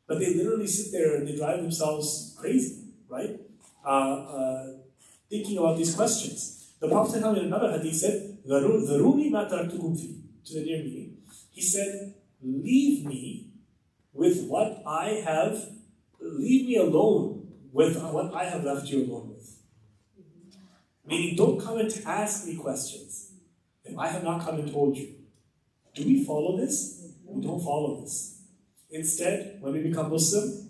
But they literally sit there and they drive themselves crazy, right? Thinking about these questions. The Prophet in another hadith said, "Dharuni ma taraktukum fi," to the near meaning. He said, leave me with what I have, leave me alone with what I have left you alone with. Meaning, don't come and ask me questions if I have not come and told you. Do we follow this? We don't follow this. Instead, when we become Muslim,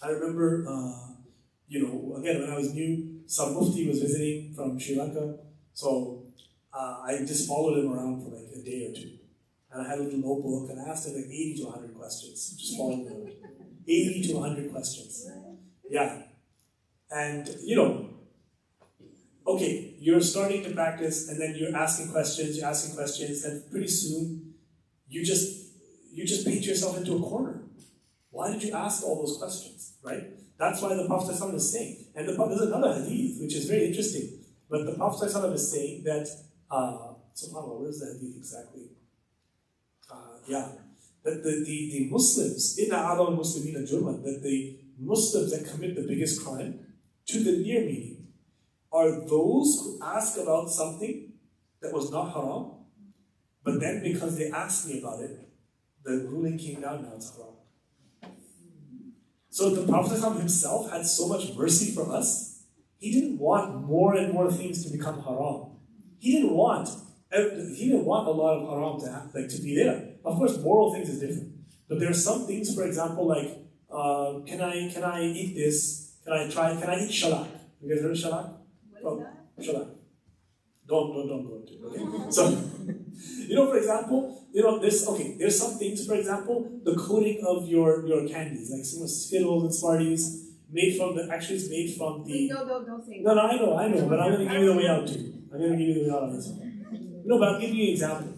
I remember, again, when I was new, some mufti was visiting from Sri Lanka, so I just followed him around for like a day or two. And I had a little notebook, and I asked him like 80 to 100 questions. Just following him. 80 to 100 questions. Yeah. And, okay, you're starting to practice, and then you're asking questions, and pretty soon, you just paint yourself into a corner. Why did you ask all those questions, right? That's why the Prophet ﷺ is saying, and there's another hadith, which is very interesting, but the Prophet ﷺ is saying that, subhanAllah, where is the hadith exactly? That the Muslims, inna a'dham al-muslimina jurman, that the Muslims that commit the biggest crime, to the near meaning, are those who ask about something that was not haram, but then because they asked me about it, the ruling came down, now it's haram. So the Prophet ﷺ himself had so much mercy for us, he didn't want more and more things to become haram. He didn't want a lot of haram to be there. Of course, moral things is different. But there are some things, for example, like, can I eat this? Can I eat shalak? You guys heard of shalak? What is that? Shalak. Don't go into it, okay? So, for example, there's some things, for example, the coating of your candies, like some Skittles and Smarties, it's made from the... Don't say No, I know, but I'm going to give you the way out too. I'm going to give you the way out on this one. But I'll give you an example.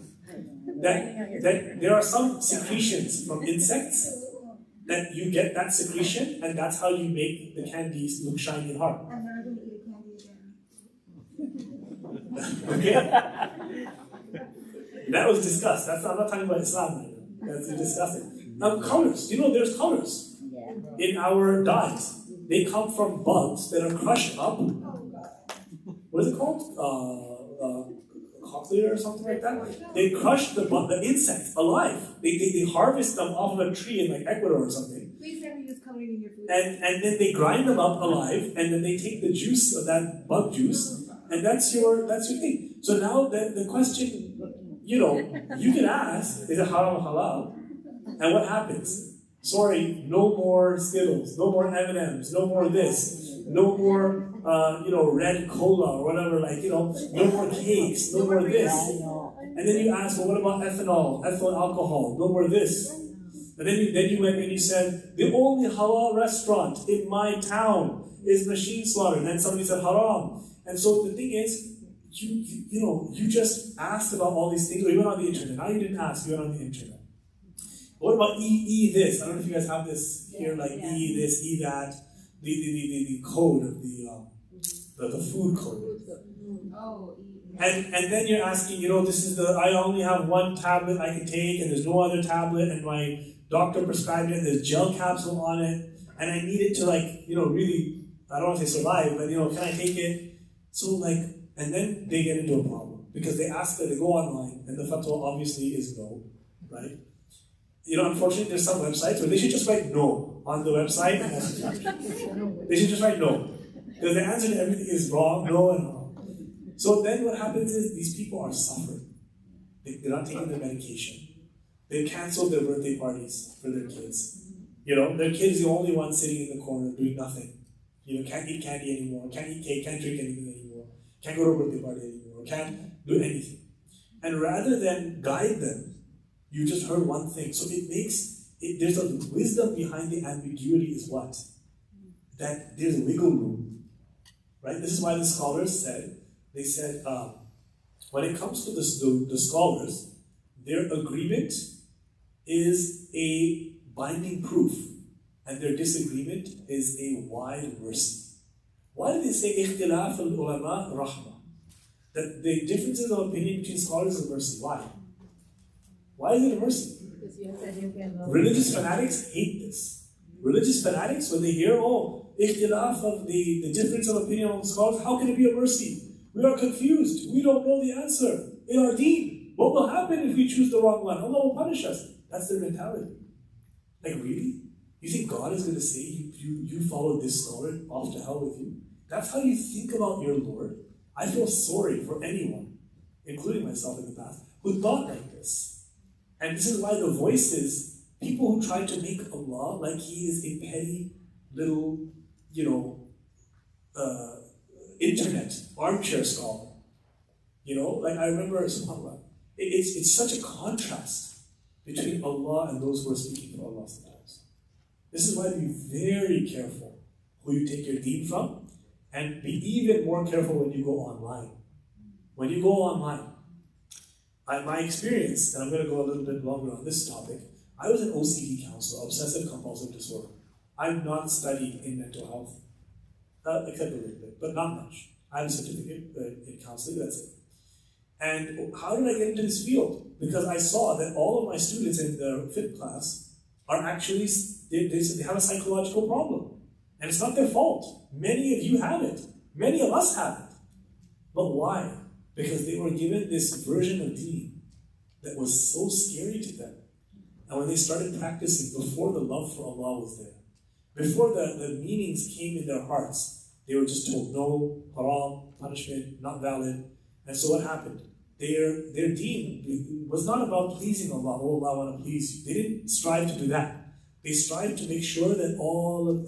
That there are some secretions from insects that you get that secretion, and that's how you make the candies look shiny and hard. I'm never going to eat a candy again. Okay? That was discussed. I'm not talking about Islam right now. That's disgusting. Now, colors. There's colors in our dyes. They come from bugs that are crushed up. What is it called? Cochlear or something like that. They crush the insects alive. They harvest them off of a tree in like Ecuador or something. Please never use coloring in your food. And then they grind them up alive, and then they take the juice of that bug juice, and that's your thing. So now the question, you can ask, is it haram or halal? And what happens? Sorry, no more Skittles, no more M&Ms, no more this, no more red cola or whatever, no more cakes, no more this. And then you ask, well, what about ethanol alcohol, no more this. And then you went and you said, the only halal restaurant in my town is machine slaughter. And then somebody said haram. And so the thing is, you just asked about all these things, or you went on the internet. Now you didn't ask, you went on the internet. What about E this? I don't know if you guys have this here, E this, E that, the code of the food code. Oh, and then you're asking, this is I only have one tablet I can take, and there's no other tablet, and my doctor prescribed it, and there's gel capsule on it, and I need it to really, I don't want to say survive, but can I take it? So and then they get into a problem, because they go online, and the fatwa obviously is no, right? Unfortunately, there's some websites where they should just write no on the website. They should just write no. Because the answer to everything is wrong, no, and wrong. So then what happens is these people are suffering. They're not taking their medication. They canceled their birthday parties for their kids. Their kid is the only one sitting in the corner doing nothing. Can't eat candy anymore, can't eat cake, can't drink anything anymore, can't go to a birthday party anymore, can't do anything. And rather than guide them, you just heard one thing. So there's a wisdom behind the ambiguity is what? That there's wiggle room. Right? This is why the scholars said They said, when it comes to the scholars, their agreement is a binding proof, and their disagreement is a wide mercy. Why do they say ikhtilaf al-ulama rahmah? That the differences of opinion between scholars is a mercy. Why? Why is it a mercy? Because you said you can know. Religious fanatics hate this. Religious fanatics, when they hear, ikhtilaf of the difference of opinion among scholars, how can it be a mercy? We are confused. We don't know the answer. In our deen, what will happen if we choose the wrong one? Allah will punish us. That's their mentality. Like, really? You think God is going to say, you follow this scholar, off to hell with you? That's how you think about your Lord? I feel sorry for anyone, including myself in the past, who thought like this. And this is why the voices, people who try to make Allah like He is a petty little, internet armchair scholar. Like I remember, subhanAllah, it's such a contrast between Allah and those who are speaking for Allah sometimes. This is why be very careful who you take your deen from, and be even more careful when you go online. When you go online, my experience, and I'm going to go a little bit longer on this topic, I was an OCD counselor, obsessive compulsive disorder. I'm not studied in mental health, except a little bit, but not much. I have a certificate in counseling, that's it. And how did I get into this field? Because I saw that all of my students in the fit class are actually, they have a psychological problem. And it's not their fault. Many of you have it. Many of us have it. But why? Because they were given this version of deen that was so scary to them. And when they started practicing, before the love for Allah was there, before the meanings came in their hearts, they were just told, no, haram, punishment, not valid. And so what happened? Their deen was not about pleasing Allah. Oh, Allah, I want to please you. They didn't strive to do that. They strived to make sure that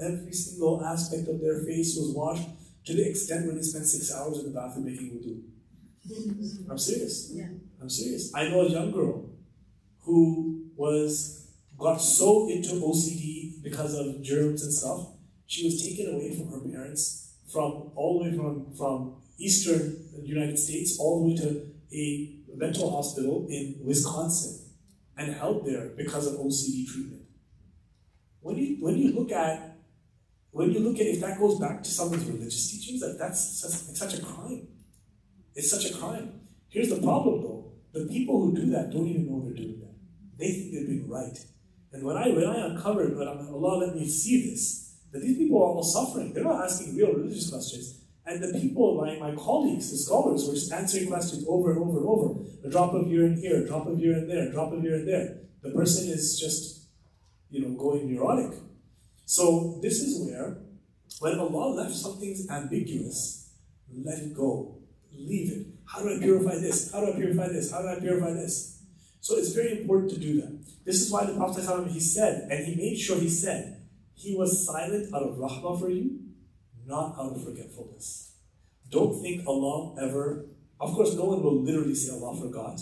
every single aspect of their face was washed to the extent where they spent 6 hours in the bathroom making wudu. I'm serious. Yeah. I'm serious. I know a young girl who got so into OCD because of germs and stuff. She was taken away from her parents all the way from eastern United States all the way to a mental hospital in Wisconsin and held there because of OCD treatment. When you look at if that goes back to someone's religious teachings, it's such a crime. It's such a crime. Here's the problem though: the people who do that don't even know they're doing that. They think they're doing right. And when I uncovered, Allah let me see this, that these people are all suffering. They're not asking real religious questions. And the people, my colleagues, the scholars, were just answering questions over and over and over. A drop of urine here, a drop of urine there, a drop of urine there. The person is just, going neurotic. So this is where, when Allah left something ambiguous, let it go. Leave it. How do I purify this? How do I purify this? How do I purify this? So it's very important to do that. This is why the Prophet ﷺ, he said, and he made sure he said, he was silent out of rahmah for you, not out of forgetfulness. Don't think Allah ever, of course no one will literally say Allah forgot,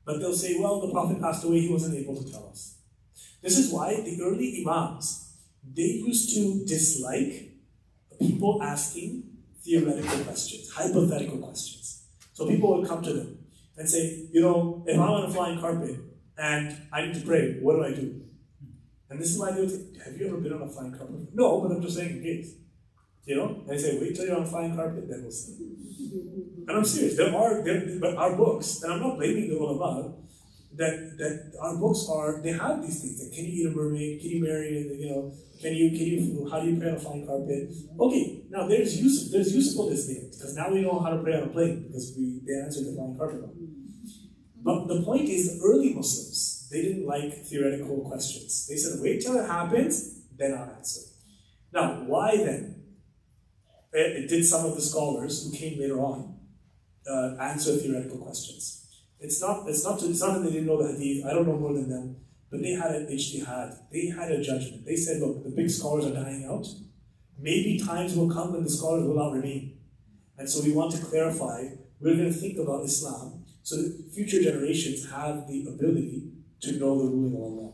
but they'll say, well, the Prophet passed away, he wasn't able to tell us. This is why the early Imams, they used to dislike people asking theoretical questions, hypothetical questions. So people would come to them and say, if I'm on a flying carpet and I need to pray, what do I do? And this is why they would say, have you ever been on a flying carpet? No, but I'm just saying in case. And they say, wait till you're on a flying carpet, then we'll see. And I'm serious, there are books, and I'm not blaming the ulama, that our books they have these things. Like, can you eat a mermaid? Can you marry, how do you pray on a flying carpet? Okay, now there's usefulness there, because now we know how to pray on a plane, because they answered the flying carpet one. But the point is, the early Muslims, they didn't like theoretical questions. They said, wait till it happens, then I'll answer. Now, why then? Did some of the scholars who came later on answer theoretical questions? It's not that they didn't know the hadith. I don't know more than them, but they had an ijtihad. They had a judgment. They said, look, the big scholars are dying out. Maybe times will come when the scholars will not remain. And so we want to clarify, we're going to think about Islam so that future generations have the ability to know the ruling of Allah.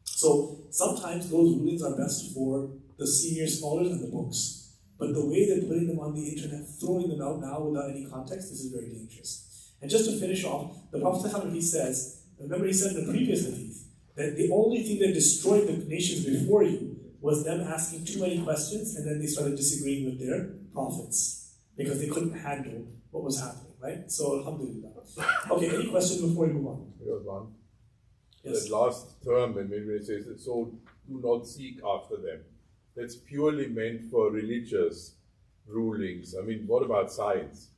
So sometimes those rulings are best for the senior scholars and the books. But the way they're putting them on the internet, throwing them out now without any context, this is very dangerous. And just to finish off, the Prophet ﷺ, he says, remember he said in the previous hadith, that the only thing that destroyed the nations before you was them asking too many questions, and then they started disagreeing with their prophets because they couldn't handle what was happening, right? So, alhamdulillah. Okay, any questions before we move on? There was one. Yes. That last term, when it says, so do not seek after them. That's purely meant for religious rulings. I mean, what about science?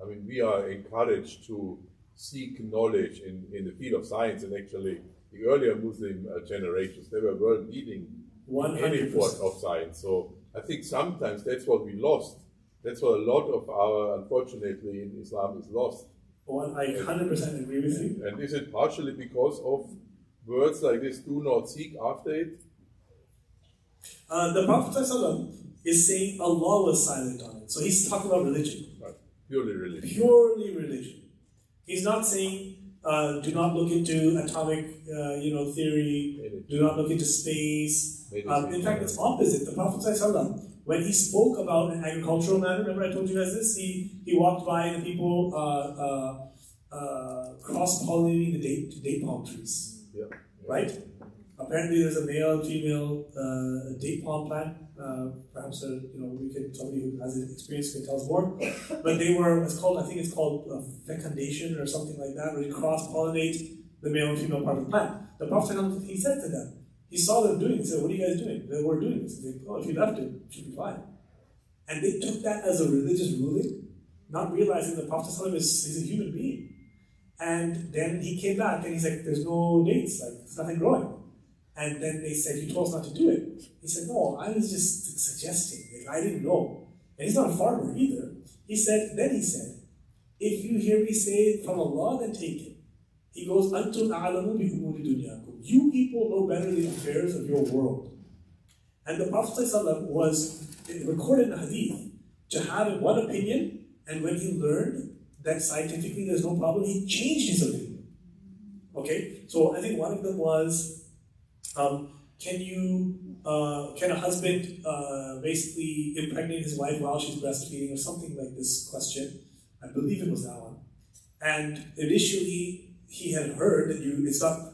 I mean, we are encouraged to seek knowledge in the field of science, and actually the earlier Muslim generations, they were world leading in any field of science. So I think sometimes that's what we lost. That's what a lot of our, unfortunately, in Islam is lost. Well, I 100% agree with you. And is it partially because of words like this, do not seek after it? The Prophet ﷺ is saying Allah was silent on it. So he's talking about religion. Right. Purely religion. Purely religion. He's not saying do not look into atomic theory, do not look into space. In fact, it's opposite. The Prophet ﷺ, when he spoke about an agricultural matter, remember I told you guys this? He walked by the people cross-pollinating the date palm trees. Yeah. Right? Apparently, there's a male and female date palm plant. Perhaps somebody who has experience can tell us more. But they were, I think it's called fecundation or something like that, where you cross-pollinate the male and female part of the plant. The Prophet, he said to them, he saw them doing it. He said, "What are you guys doing?" They were doing this. He said, "Oh, if you left it should be fine." And they took that as a religious ruling, not realizing the Prophet is a human being. And then he came back and he's like, "There's no dates, like there's nothing growing." And then they said, "You told us not to do it." He said, "No, I was just suggesting. Like, I didn't know." And he's not a farmer either. He said, "If you hear me say it from Allah, then take it." He goes, "Antum a'lamu bi umuri dunyakum." You people know better the affairs of your world. And the Prophet ﷺ was recorded in a hadith to have one opinion, and when he learned that scientifically there's no problem, he changed his opinion. Okay? So I think one of them was, can a husband basically impregnate his wife while she's breastfeeding, or something like this question? I believe it was that one. And initially he had heard that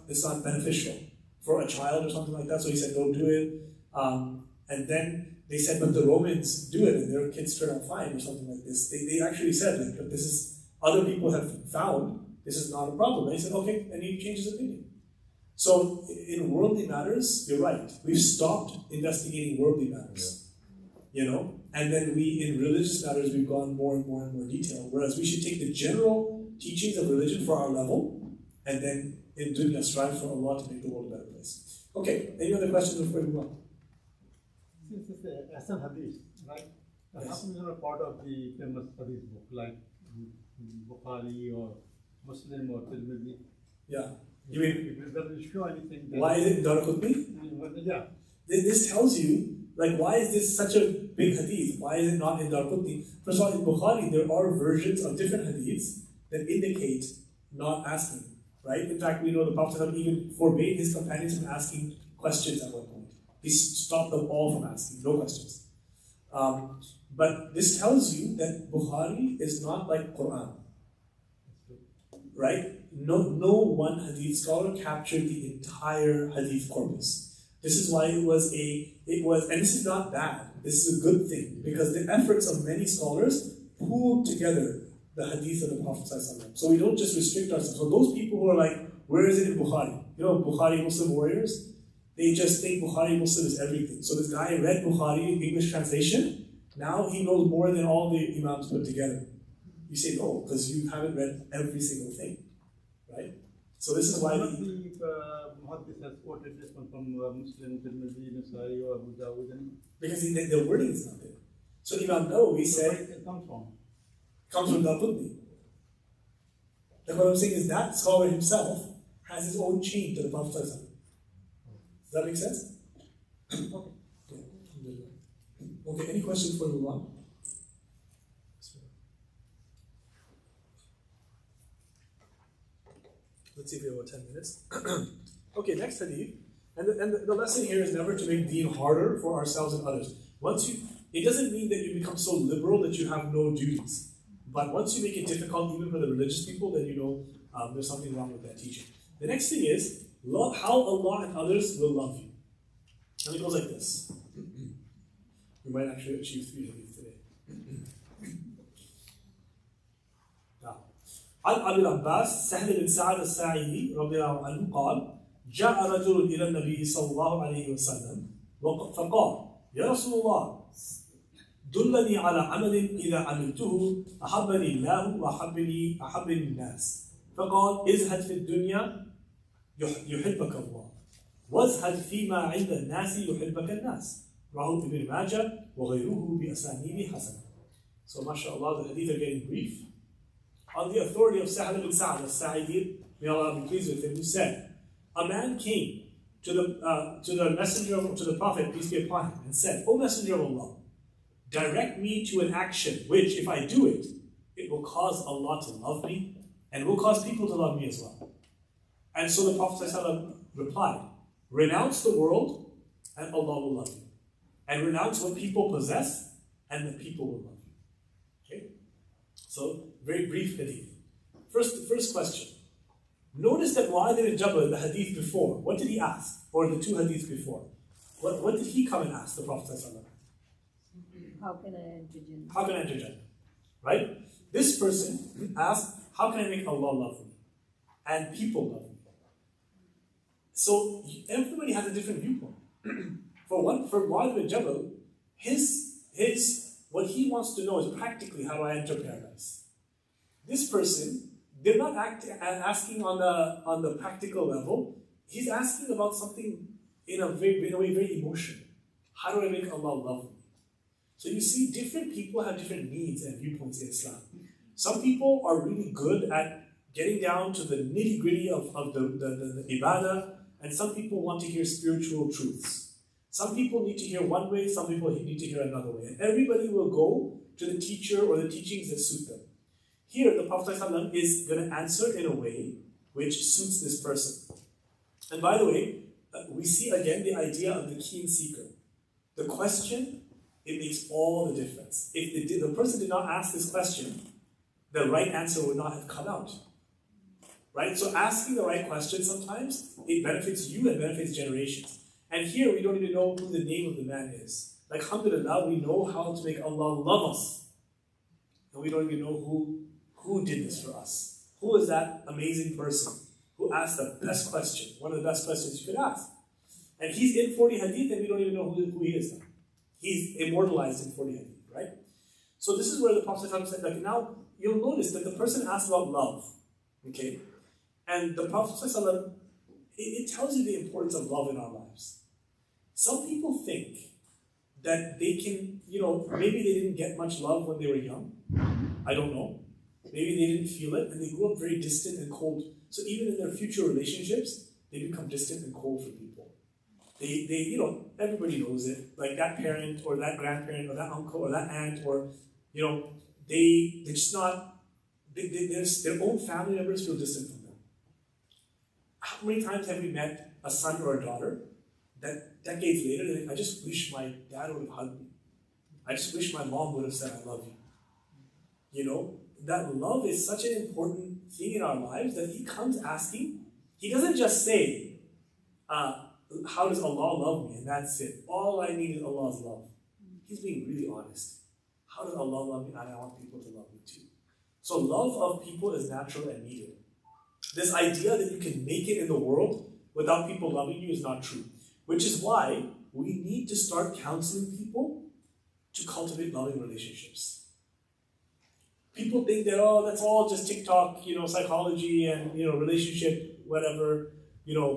it's not beneficial for a child or something like that, so he said don't do it. And then they said, but the Romans do it and their kids turn out fine or something like this. They actually said, like, but this is, other people have found this is not a problem. And he said, okay, and he changed his opinion. So in worldly matters, you're right. We've stopped investigating worldly matters, and then in religious matters, we've gone more and more and more detail. Whereas we should take the general teachings of religion for our level, and then in dunya strive for Allah to make the world a better place. Okay, any other questions before we move on? Since it's a Hassan Hadith, right? Yes. Hassan is not a part of the famous Hadith book, like Bukhari or Muslim or Tirmidhi. Yeah. You mean, It doesn't show anything. why is it in Daraqutni? Yeah. This tells you, like, why is this such a big hadith? Why is it not in Daraqutni? First of all, in Bukhari, there are versions of different hadiths that indicate not asking, right? In fact, we know the Prophet even forbade his companions from asking questions at one point. He stopped them all from asking, no questions. But this tells you that Bukhari is not like Quran, right? No one hadith scholar captured the entire hadith corpus. This is why it was, and this is not bad. This is a good thing, because the efforts of many scholars pooled together the hadith of the Prophet ﷺ. So we don't just restrict ourselves. So those people who are like, where is it in Bukhari? Bukhari Muslim warriors, they just think Bukhari Muslim is everything. So this guy read Bukhari in English translation, now he knows more than all the Imams put together. You say no, because you haven't read every single thing, right? So this is why the Muhaddith has quoted this one from Muslim, Tirmidhi, Nasai, or Abu Dawud. Because the wording is not there. So Imam Nawawi said, where it comes from? Comes from Daraqutni. And what I'm saying is that scholar himself has his own chain to the Prophet. Does that make sense? Okay. Okay, any questions before we move on? Let's see if we have about 10 minutes. Okay, next hadith. And the lesson here is never to make deen harder for ourselves and others. Once it doesn't mean that you become so liberal that you have no duties. But once you make it difficult, even for the religious people, then you know there's something wrong with that teaching. The next thing is how Allah and others will love you. And it goes like this. We might actually achieve 3 hadith today. Now, عن أبي العباس سهل بن سعد الساعدي رضي الله عنه قال: جاء رجل إلى النبي صلى الله عليه وسلم فقال: يا رسول الله دلني على عمل إذا عملته أحبني الله وأحبني الناس. فقال: ازهد في الدنيا يحبك الله وازهد فيما عند الناس يحبك الناس. رواه ابن ماجه وغيره بأسانيد حسنة. So mashallah, the hadith are getting brief. On the authority of Sahl ibn Sa'd al-Sa'idi, may Allah be pleased with him, who said, a man came to the messenger, to the Prophet, peace be upon him, and said, O Messenger of Allah, direct me to an action which, if I do it, it will cause Allah to love me and will cause people to love me as well. And so the Prophet ﷺ replied, renounce the world and Allah will love you. And renounce what people possess and the people will love you. Okay? So, very brief hadith. The first question. Notice that Mu'adh ibn Jabal, the hadith before, what did he ask? Or the 2 hadiths before? What did he come and ask the Prophet ﷺ? How can I enter Jannah? How can I enter Jannah? Right? This person asked, how can I make Allah love me? And people love me? So everybody has a different viewpoint. For Mu'adh ibn Jabal, what he wants to know is practically how do I enter paradise. This person, they're not asking on the practical level. He's asking about something in a way very emotional. How do I make Allah love me? So you see, different people have different needs and viewpoints in Islam. Some people are really good at getting down to the nitty-gritty of the ibadah, and some people want to hear spiritual truths. Some people need to hear one way, some people need to hear another way. And everybody will go to the teacher or the teachings that suit them. Here, the Prophet ﷺ is going to answer in a way which suits this person. And by the way, we see again the idea of the keen seeker. The question, it makes all the difference. If the person did not ask this question, the right answer would not have come out. Right? So asking the right question sometimes, it benefits you and benefits generations. And here we don't even know who the name of the man is. Like, alhamdulillah, we know how to make Allah love us. And we don't even know who did this for us. Who is that amazing person who asked the best question, one of the best questions you could ask? And he's in 40 hadith and we don't even know who he is now. He's immortalized in 40 hadith, right? So this is where the Prophet said, like, now you'll notice that the person asked about love, okay? And the Prophet it tells you the importance of love in our lives. Some people think that they can, maybe they didn't get much love when they were young. I don't know. Maybe they didn't feel it and they grew up very distant and cold. So even in their future relationships, they become distant and cold for people. They everybody knows it. Like that parent or that grandparent or that uncle or that aunt or, they're just not, their own family members feel distant from them. How many times have we met a son or a daughter that decades later, they're like, I just wish my dad would have hugged me. I just wish my mom would have said, I love you. That love is such an important thing in our lives that he comes asking. He doesn't just say, how does Allah love me? And that's it. All I need is Allah's love. He's being really honest. How does Allah love me? And I want people to love me too. So love of people is natural and needed. This idea that you can make it in the world without people loving you is not true. Which is why we need to start counseling people to cultivate loving relationships. People think that, that's all just TikTok, psychology and, relationship, whatever,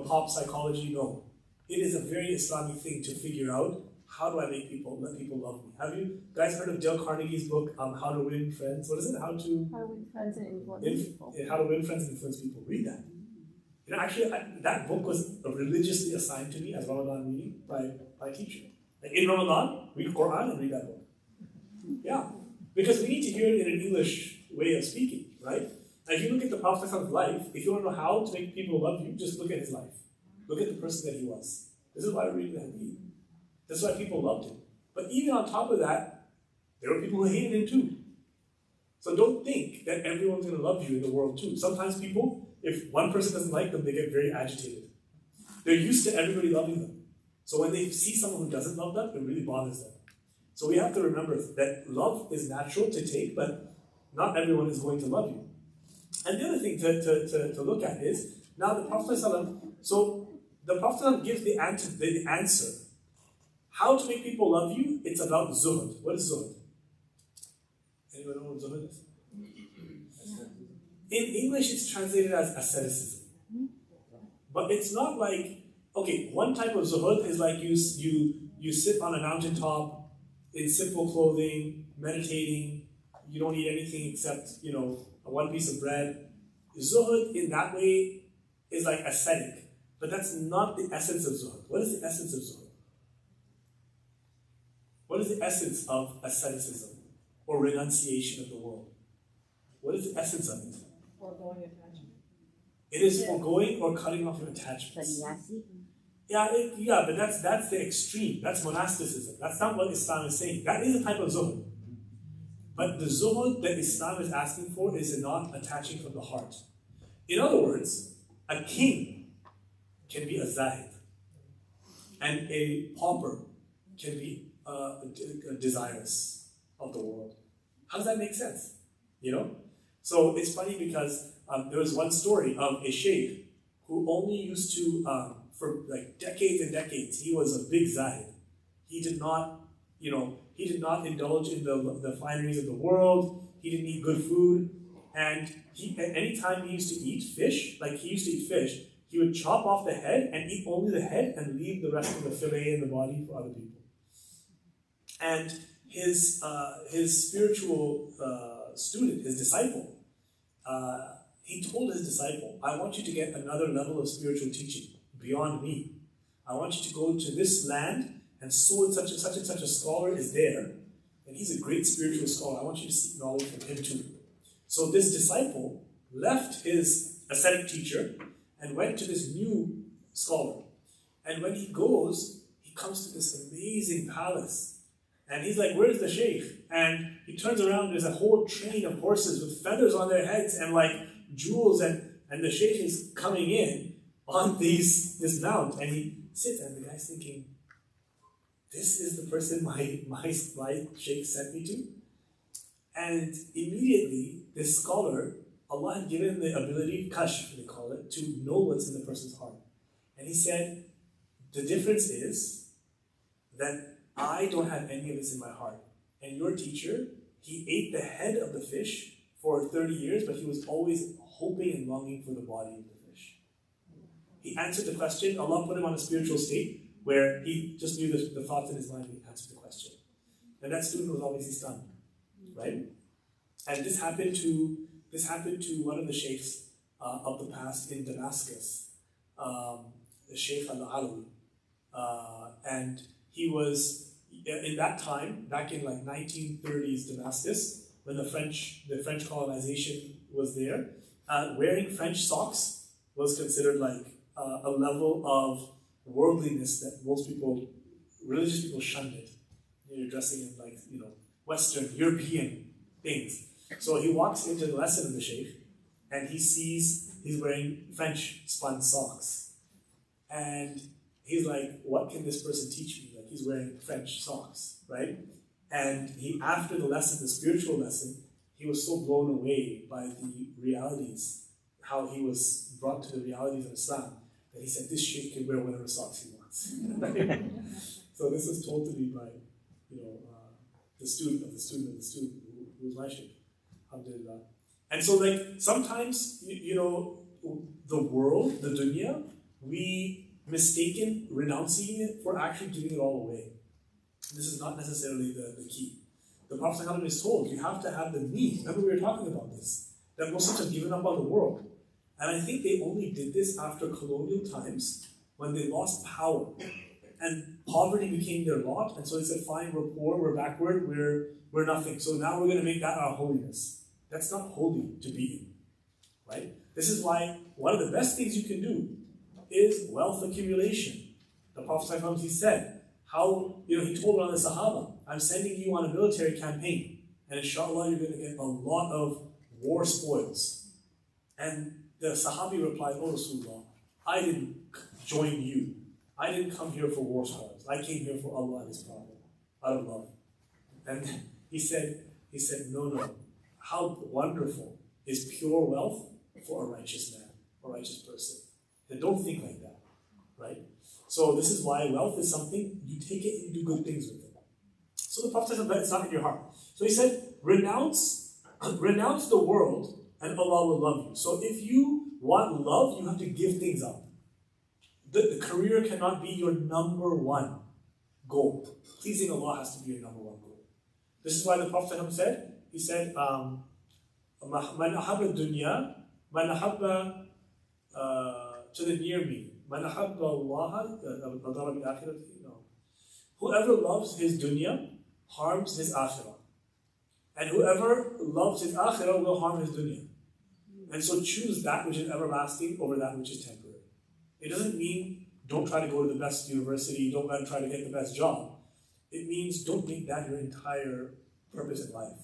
pop psychology. No. It is a very Islamic thing to figure out, how do I let people love me? Have you guys heard of Dale Carnegie's book, How to Win Friends? What is it? How to Win Friends and Influence People. How to Win Friends and Influence People. Read that. Actually, that book was religiously assigned to me as Ramadan reading by a teacher. Like in Ramadan, read Quran and read that book. Yeah. Because we need to hear it in an English way of speaking, right? And if you look at the Prophet's life, if you want to know how to make people love you, just look at his life. Look at the person that he was. This is why we're reading the Hadith. This is why people loved him. But even on top of that, there were people who hated him too. So don't think that everyone's going to love you in the world too. Sometimes people, if one person doesn't like them, they get very agitated. They're used to everybody loving them. So when they see someone who doesn't love them, it really bothers them. So we have to remember that love is natural to take, but not everyone is going to love you. And the other thing to look at is, now the Prophet ﷺ, so the Prophet ﷺ gives the answer. How to make people love you? It's about zuhud. What is zuhud? Anyone know what zuhud is? In English, it's translated as asceticism. But it's not like, okay, one type of zuhud is like you sit on a mountaintop in simple clothing, meditating, you don't eat anything except, one piece of bread. Zuhud in that way is like ascetic, but that's not the essence of zuhud. What is the essence of zuhud? What is the essence of asceticism or renunciation of the world? What is the essence of it? Foregoing attachment. It is foregoing or cutting off your attachments. Sannyasi? Yeah, but that's the extreme. That's monasticism. That's not what Islam is saying. That is a type of zuhud. But the zuhud that Islam is asking for is not attaching from the heart. In other words, a king can be a zahid, and a pauper can be desirous of the world. How does that make sense? So it's funny because there was one story of a sheikh who only used to, for like decades and decades, he was a big zahid. He did not indulge in the fineries of the world. He didn't eat good food. And anytime he used to eat fish, he would chop off the head and eat only the head and leave the rest of the fillet and the body for other people. And his spiritual student, his disciple, he told his disciple, I want you to get another level of spiritual teaching beyond me. I want you to go to this land, and so and such a scholar is there, and he's a great spiritual scholar. I want you to seek knowledge from him too. So this disciple left his ascetic teacher and went to this new scholar. And when he goes, he comes to this amazing palace. And he's like, where's the sheikh? And he turns around, there's a whole train of horses with feathers on their heads and like jewels, and the sheikh is coming in on this mount. And he sits, and the guy's thinking, this is the person my sheikh sent me to? And immediately, this scholar, Allah had given him the ability, kashf they call it, to know what's in the person's heart. And he said, the difference is that I don't have any of this in my heart. And your teacher, he ate the head of the fish for 30 years, but he was always hoping and longing for the body of the fish. He answered the question. Allah put him on a spiritual state where he just knew the thoughts in his mind, he answered the question. And that student was obviously stunned, right? And this happened to one of the sheikhs of the past in Damascus, the Shaykh Al-Alawi. And he was, in that time, back in like 1930s Damascus, when the French colonization was there, wearing French socks was considered like a level of worldliness that religious people shunned it. You're dressing in like, Western, European things. So he walks into the lesson of the sheikh, and he sees he's wearing French spun socks. And he's like, what can this person teach me? Like, he's wearing French socks, right? And after the lesson, the spiritual lesson, he was so blown away by the realities, how he was brought to the realities of Islam, that he said, this sheikh can wear whatever socks he wants. So this was told to me by, the student of the student of the student, who was my sheikh. Alhamdulillah. And so, like, sometimes, the world, the dunya, we mistaken renouncing it for actually giving it all away. This is not necessarily the key. The Prophet ﷺ is told, you have to have the need. Remember we were talking about this, that Muslims have given up on the world. And I think they only did this after colonial times, when they lost power. And poverty became their lot, and so they said, fine, we're poor, we're backward, we're nothing. So now we're going to make that our holiness. That's not holy to be in, right? This is why one of the best things you can do is wealth accumulation. The Prophet ﷺ, he said, how, he told one of the Sahaba, I'm sending you on a military campaign, and inshallah you're going to get a lot of war spoils. And the Sahabi replied, Oh Rasulullah, I didn't join you. I didn't come here for war spoils. I came here for Allah and His Prophet, out of love. And he said, no. How wonderful is pure wealth for a righteous man, a righteous person. And don't think like that, right? So this is why wealth is something, you take it and you do good things with it. So the Prophet said, it's not in your heart. So he said, renounce the world and Allah will love you. So if you want love, you have to give things up. The career cannot be your number one goal. Pleasing Allah has to be your number one goal. This is why the Prophet he said, Man ahabba dunya, man ahabba to the near me. Man ahabba Allah, whoever loves his dunya harms his akhirah. And whoever loves his akhirah will harm his dunya. And so choose that which is everlasting over that which is temporary. It doesn't mean don't try to go to the best university, don't try to get the best job. It means don't make that your entire purpose in life.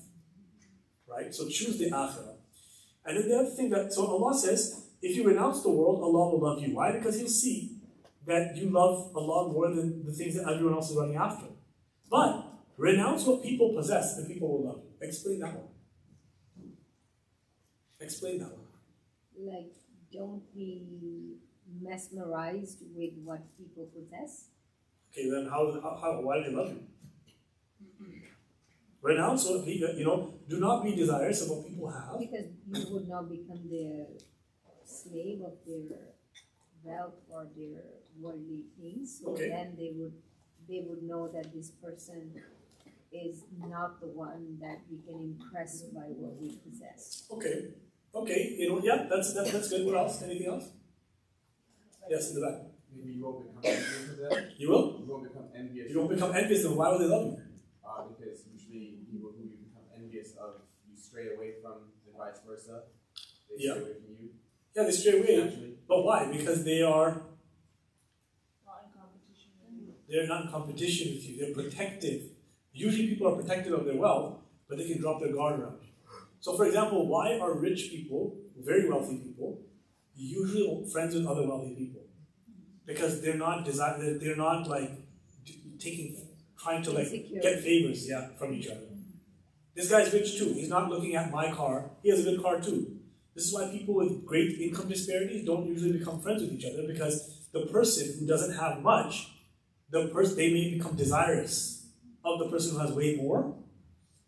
Right? So choose the akhirah. And then the other thing so Allah says, if you renounce the world, Allah will love you. Why? Because He'll see that you love Allah more than the things that everyone else is running after. But renounce what people possess and people will love you. Explain that one. Explain that one. Like, don't be mesmerized with what people possess. Okay, then why do they love you? Renounce what people, do not be desirous of what people have. Because you would not become their slave of their wealth or their worldly things. So Okay. then they would know that this person is not the one that we can impress by what we possess. Okay, that's good. What else? Anything else? Yes, in the back. Maybe you won't become envious of them. You will? You won't become envious. You won't become envious of them. Why would they love you? Because usually people who you become envious of, you stray away from, and vice versa. They Yeah. stray away from you. Yeah, they stray away. Naturally. But why? Because they are Not in competition. they're not in competition with you. They're protective. Usually people are protective of their wealth, but they can drop their guard around you. So for example, why are rich people, very wealthy people, usually friends with other wealthy people? Because they're not like trying to like Insecure. get favors, from each other. This guy's rich too. He's not looking at my car. He has a good car too. This is why people with great income disparities don't usually become friends with each other, because the person who doesn't have much, they may become desirous of the person who has way more,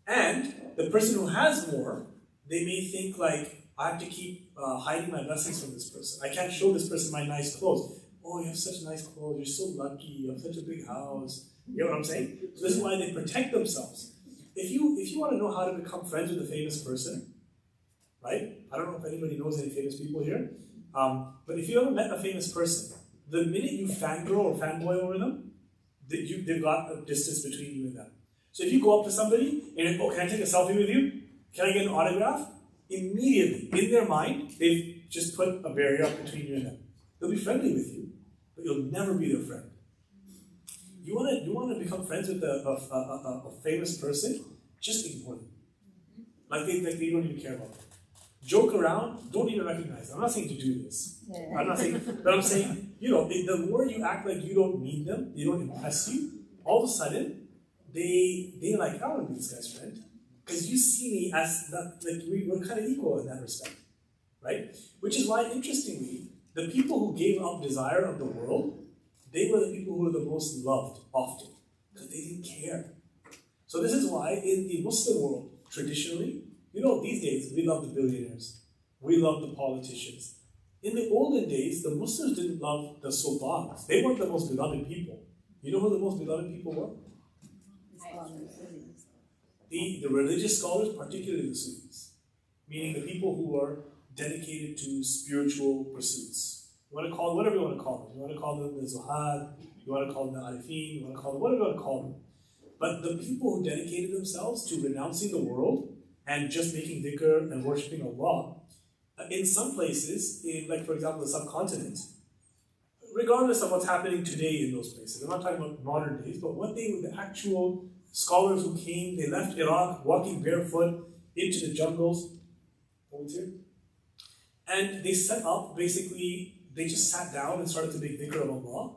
and the person who has more, they may think like, I have to keep hiding my blessings from this person. I can't show this person my nice clothes. Oh, you have such nice clothes. You're so lucky. You have such a big house. You know what I'm saying? So this is why they protect themselves. If you want to know how to become friends with a famous person, right? I don't know if anybody knows any famous people here, but if you ever met a famous person, the minute you fangirl or fanboy over them, they've got a distance between you and them. So if you go up to somebody and can I take a selfie with you? Can I get an autograph? Immediately, in their mind, they've just put a barrier up between you and them. They'll be friendly with you, but you'll never be their friend. You want to become friends with a famous person? Just ignore them. Like they don't even care about them. Joke around, don't even recognize them. I'm not saying to do this. Yeah. I'm not saying, but I'm saying, the more you act like you don't need them, they don't impress you, all of a sudden, they're like, I want to be this guy's friend. Because you see me as we're kind of equal in that respect. Right? Which is why, interestingly, the people who gave up desire of the world, they were the people who were the most loved often. Because they didn't care. So this is why in the Muslim world, traditionally, these days, we love the billionaires. We love the politicians. In the olden days, the Muslims didn't love the sultans. They weren't the most beloved people. You know who the most beloved people were? The religious scholars, particularly the Sufis. Meaning the people who were dedicated to spiritual pursuits. You want to call them whatever you want to call them. You want to call them the Zuhad, you want to call them the Arifin, you want to call them whatever you want to call them. But the people who dedicated themselves to renouncing the world and just making dhikr and worshipping Allah, in some places, like for example the subcontinent, regardless of what's happening today in those places, I'm not talking about modern days, but what the actual scholars who came, they left Iraq walking barefoot into the jungles, and they set up, basically, they just sat down and started to make dhikr of Allah,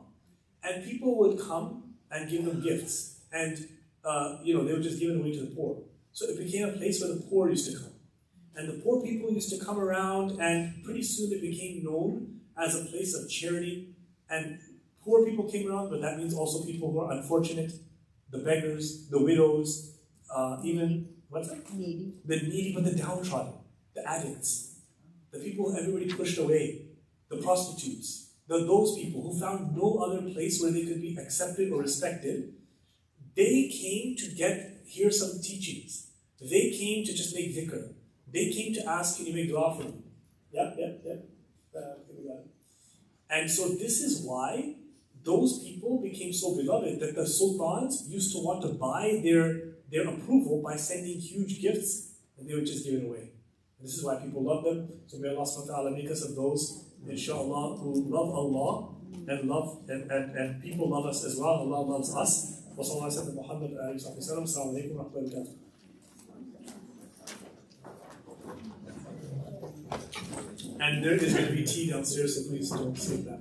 and people would come and give them gifts, and they would just give it away to the poor. So it became a place where the poor used to come. And the poor people used to come around, and pretty soon it became known as a place of charity. And poor people came around, but that means also people who are unfortunate, the beggars, the widows, even, what's that? Needy. The needy, but the downtrodden, the addicts, the people everybody pushed away, the prostitutes, those people who found no other place where they could be accepted or respected. They came to hear some teachings. They came to just make dhikr. They came to ask, can you make dua for me? Yeah. And so this is why those people became so beloved that the sultans used to want to buy their approval by sending huge gifts, and they would just give it away. And this is why people love them. So may Allah subhanahu wa ta'ala make us of those, inshallah, who love Allah and people love us as well. Allah loves us. وصلى الله على محمد وآله وصحبه وسلم. السلام عليكم ورحمة الله وبركاته. And there is going to be tea downstairs, so please don't save that.